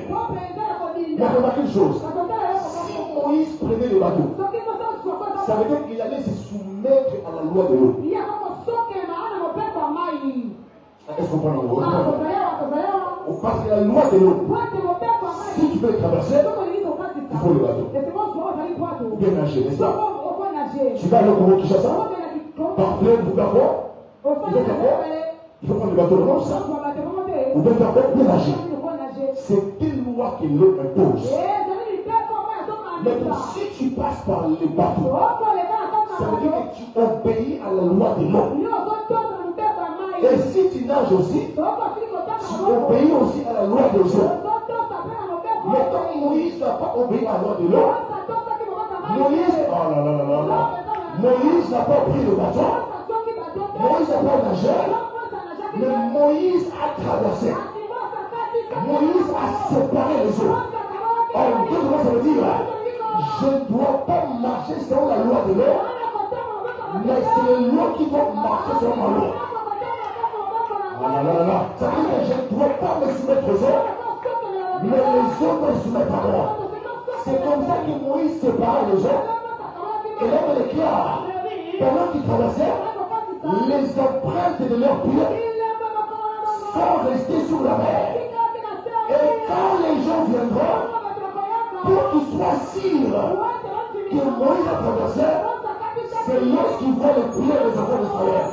Mais remarquez une chose. Si Moïse prenait le bateau, ça veut dire qu'il allait se soumettre à la loi de l'eau. Est-ce qu'on prend le mot? Parce que la loi de l'eau, si tu veux traverser, il faut le bateau. Ou bien nager, n'est-ce pas? Tu vas aller au Congo Kinshasa, par plein, vous faire quoi? Il faut prendre le bateau de l'eau, ça. Vous devez faire quoi? Bien nager. C'est une loi que l'eau impose. Mais si tu passes par le bateau, ça veut dire que tu obéis à la loi de l'eau. Et si tu nages aussi, tu obéis aussi à la loi de l'eau. Mais quand Moïse n'a pas obéi à la loi de l'eau, Moïse n'a pas pris le bateau, Moïse n'a pas nagé, mais Moïse a traversé. Moïse a séparé les eaux. En deux mots, ça veut dire, je ne dois pas marcher selon la loi de l'eau, mais c'est les lois qui doivent marcher selon ma loi. Ça veut dire que je ne dois pas me soumettre aux eaux, mais les eaux me soumettent à moi. C'est comme ça que Moïse séparait les eaux. Et l'homme déclare, pendant qu'il traversait, les empreintes de leurs pieds sont restées sur la mer. Et quand les gens viendront, pour qu'ils soient sûrs que Moïse a traversé, c'est lorsqu'ils voient les pieds des enfants d'Israël.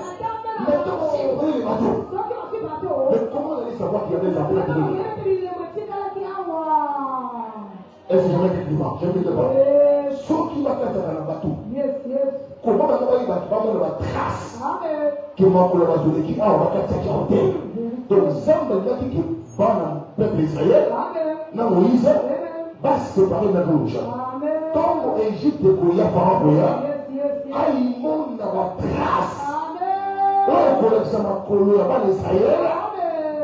Maintenant, si vous prenez les bateaux, mais comment allez savoir qu'il y a des empreintes de l'eau? Est-ce que j'aimerais quelque part? J'aimerais quelque part. Sauf qui va faire ça dans le bateau. Comment il va faire la trace que moi, pour le bateau, qui a, on va faire ça qui est en terre. Donc, Zamba l'a dit que dans le peuple israélien, dans Moïse, va se séparer de la rouge. Quand l'Égypte de Goya, par Goya, il monte dans la trace. On connaît ça, ma colo, là-bas, l'Israël,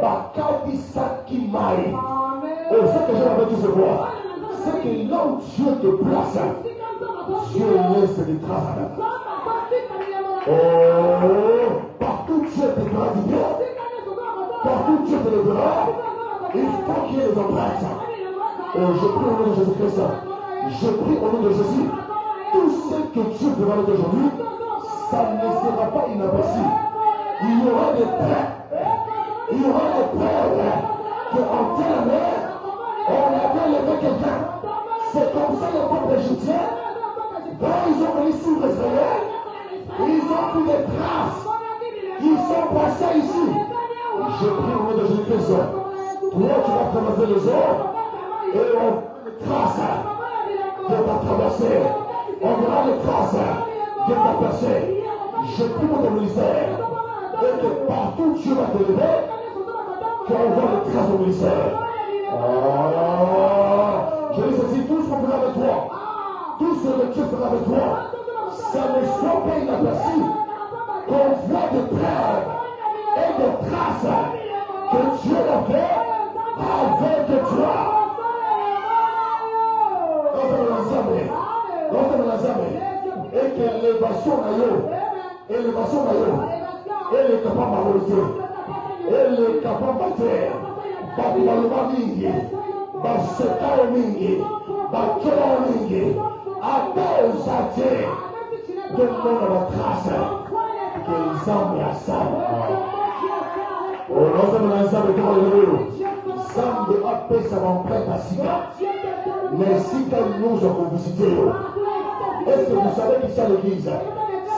Bakadi Sakimai. Et ce que j'aimerais dire, c'est quoi? C'est que là où Dieu te place, Dieu laisse des traces à la. Oh, partout Dieu te fera du bien, partout Dieu te le verra, il faut qu'il y ait des empreintes. Oh, je prie au nom de Jésus-Christ, je prie au nom de Jésus, tout ce que Dieu fera aujourd'hui, ça ne sera pas inaperçu. Il y aura des prêts, il y aura des prêts qu'en telle année, on avait levé quelqu'un. C'est comme ça le peuple égyptien, quand ils ont venu sur Israël, ils ont pris des traces. Ils sont passés ici. Je prie au nom de Jésus-Christ. Toi, tu vas traverser les eaux. Et on trace de ta traversée. On verra les traces de ta percée. Je prie pour ton ministère. Et que partout tu vas te lever, qu'on voit les traces au ministère. Je dis ceci, tout ce qu'on fera avec toi, tout ce que Dieu fera avec toi, ça ne soit pas inaperçu, qu'on voit des preuves et des traces que Dieu a fait avec toi. Et que l'élévation elle est capable de valoriser. Elle est capable de faire. Babibaluma mingi. Basekao mingi. Bakela mingi. Abauzate. Demande la trace. Que les hommes la savent. Oh, non, ça me l'a savé comment le veut. Zambe apesa m'emprunte à Sika. Mais Sika nous avons visité. Est-ce que vous savez qui c'est l'église?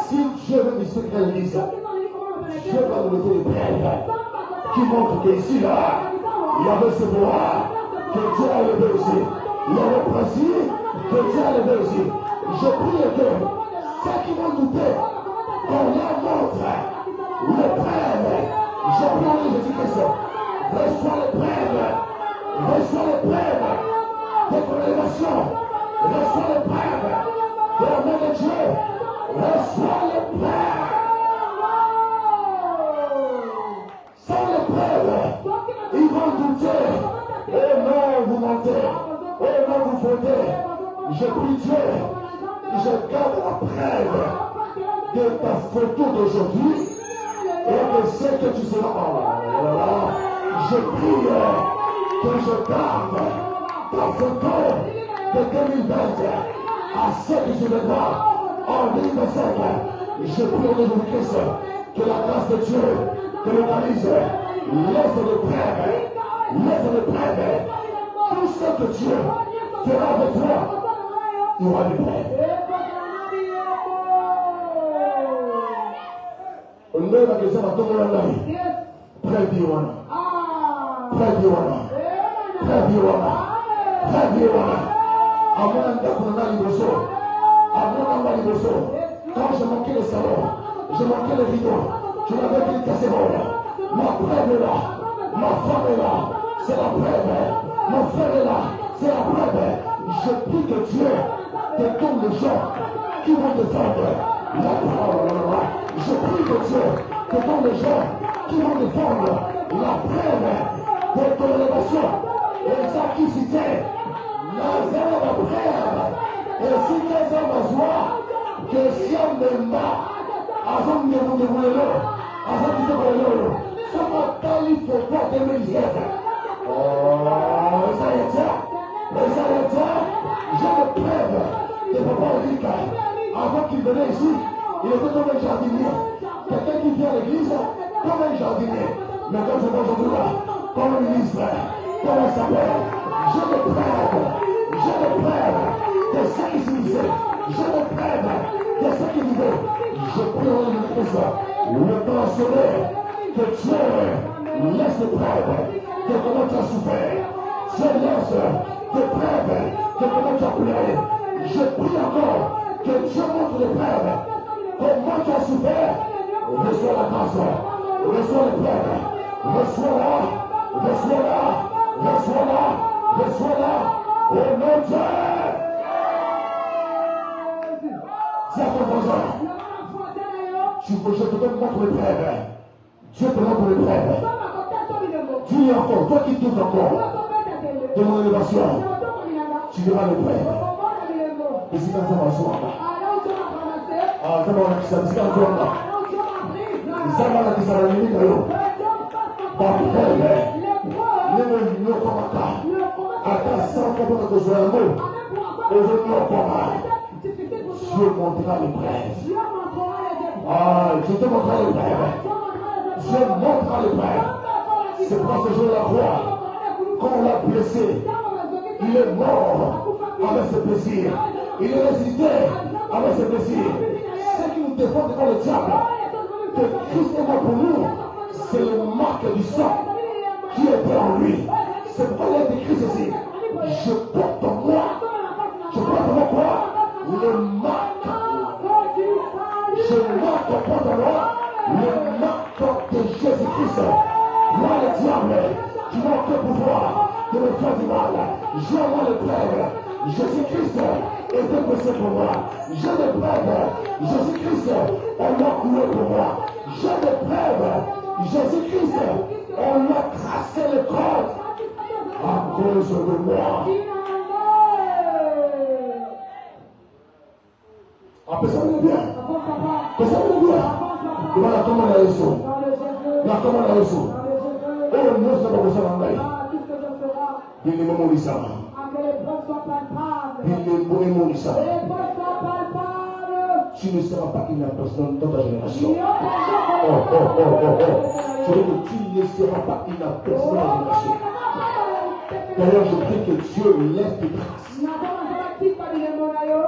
Si Dieu veut visiter l'église, Dieu va nous mettre des preuves qui montrent qu'ici, là, il y avait ce pouvoir que Dieu a levé ici. Il y a le principe que Dieu a levé ici. Je prie que ceux qui vont douter, qu'on leur montre les preuves. Je prie au nom de Jésus-Christ. Reçois les preuves. Reçois les preuves de ton élévation. Reçois les preuves de la main de Dieu. Reçois les preuves. Sans les preuves, ils vont douter. Oh non, vous mentez. Oh non, vous fautez. Je prie Dieu. Je garde la preuve de ta photo d'aujourd'hui et de ce que tu seras. Je prie que je garde ta photo de 2020 à ce que tu verras en 2025. Je prie au nom de Jésus-Christ que la grâce de Dieu te localise. Laisse le preuve. Laisse le preuve. Tout ce que Dieu fera avec toi, il y aura du preuve. Leva que ça va tomber là. Preuve d'Iwana. Preuve d'Iwana. Preuve d'Iwana. Preuve d'Iwana. Amon Ndakuna Liboso. Amon Amba Liboso. Quand je manquais le salon, je manquais le rideau, je n'avais qu'une casserole. Ma preuve est là. Ma femme est là. C'est la preuve. Mon frère est là. C'est la preuve. Je prie que Dieu te donne les gens qui vont défendre la parole. Je prie que Dieu te donne les gens qui vont défendre la preuve de ton élévation. Et ça qui citait, Nazareth la preuve. Et si les hommes voient que si on n'aime pas, avant de vous dévoiler, avant de vous dévoiler, ça m'a dit qu'il faut pas aimer les êtres. Oh, ça y est, j'ai des preuves de papa Eric. Avant qu'il venait ici, il était comme un jardinier. Quelqu'un qui vient à l'église comme un jardinier. Mais quand je vois aujourd'hui là, comme un ministre, comme un sapeur, j'ai des preuves de ce qui se disait. J'ai des preuves de ce qui vivait. Je prie au nom de Christ, le temps a sonné, que Dieu laisse des preuves de comment tu as souffert. Dieu laisse des preuves de comment tu as pleuré. Je prie encore que Dieu montre les preuves. Comment tu as souffert, reçois la grâce, reçois les preuves, reçois-la, au nom de Dieu. Dis à ton voisin, je te montre les preuves. Dieu te montre les preuves. Dis encore, toi qui doutes encore de mon élévation, tu verras les preuves. Et si tu as un soir, Zamana kisabisikanzonga. Zamana kisaranimika yo. Bapele. Nene nyokomaka. Ata sanka pona kozoyango. Ozo nyokoma. Dieu montrera les preuves. Je te montrerai les preuves. Dieu montrera les preuves. C'est pour ce jour de la croix. Quand on l'a blessé, il est mort avec ses plaisirs. Il est ressuscité avec ses plaisirs. Ceux qui nous nous défend devant le diable, que Christ est mort pour nous, c'est le marque du sang qui était en lui. C'est pourquoi il est écrit ceci. Je porte en moi. Je porte en moi quoi? Le marque. Je marque en porte en moi le marque de Jésus-Christ. Moi le diable, tu n'as aucun pouvoir de me faire du mal. J'ai en moi le Père. Jésus-Christ était blessé pour moi. J'ai des preuves. Jésus-Christ est mort coulé pour moi. J'ai des preuves. Jésus-Christ, on a tracé le corps à cause de moi. Appelez-vous bien. Appelez-vous bien. Devant la commande à Jésus. La commande à Jésus. Oh, nous sommes pas besoin d'en aller. Il est moment de ça. Il est moment de ça. Tu ne seras pas inaperçu dans ta génération. Je veux que tu ne seras pas inaperçu dans ta génération. D'ailleurs, je prie que Dieu laisse des traces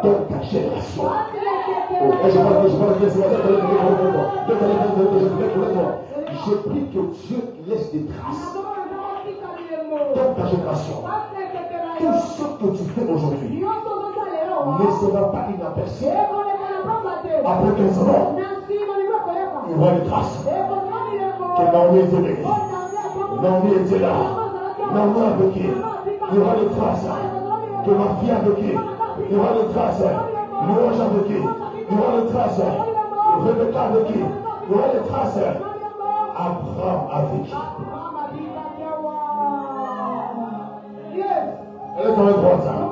dans ta génération. Je prie que Dieu laisse des traces dans ta génération. Tout ce que tu fais aujourd'hui ne sera pas inaperçu. Après 15 ans, il y aura des traces. Que Naomi était bénie. Naomi était là. Naomi a vécu. Il y aura des traces. Que ma fille a vécu. Il y aura des traces. Louange a vécu. Il y aura des traces. Rebecca a vécu. Il y aura des traces. Abraham a vécu. Elle est dans le droit.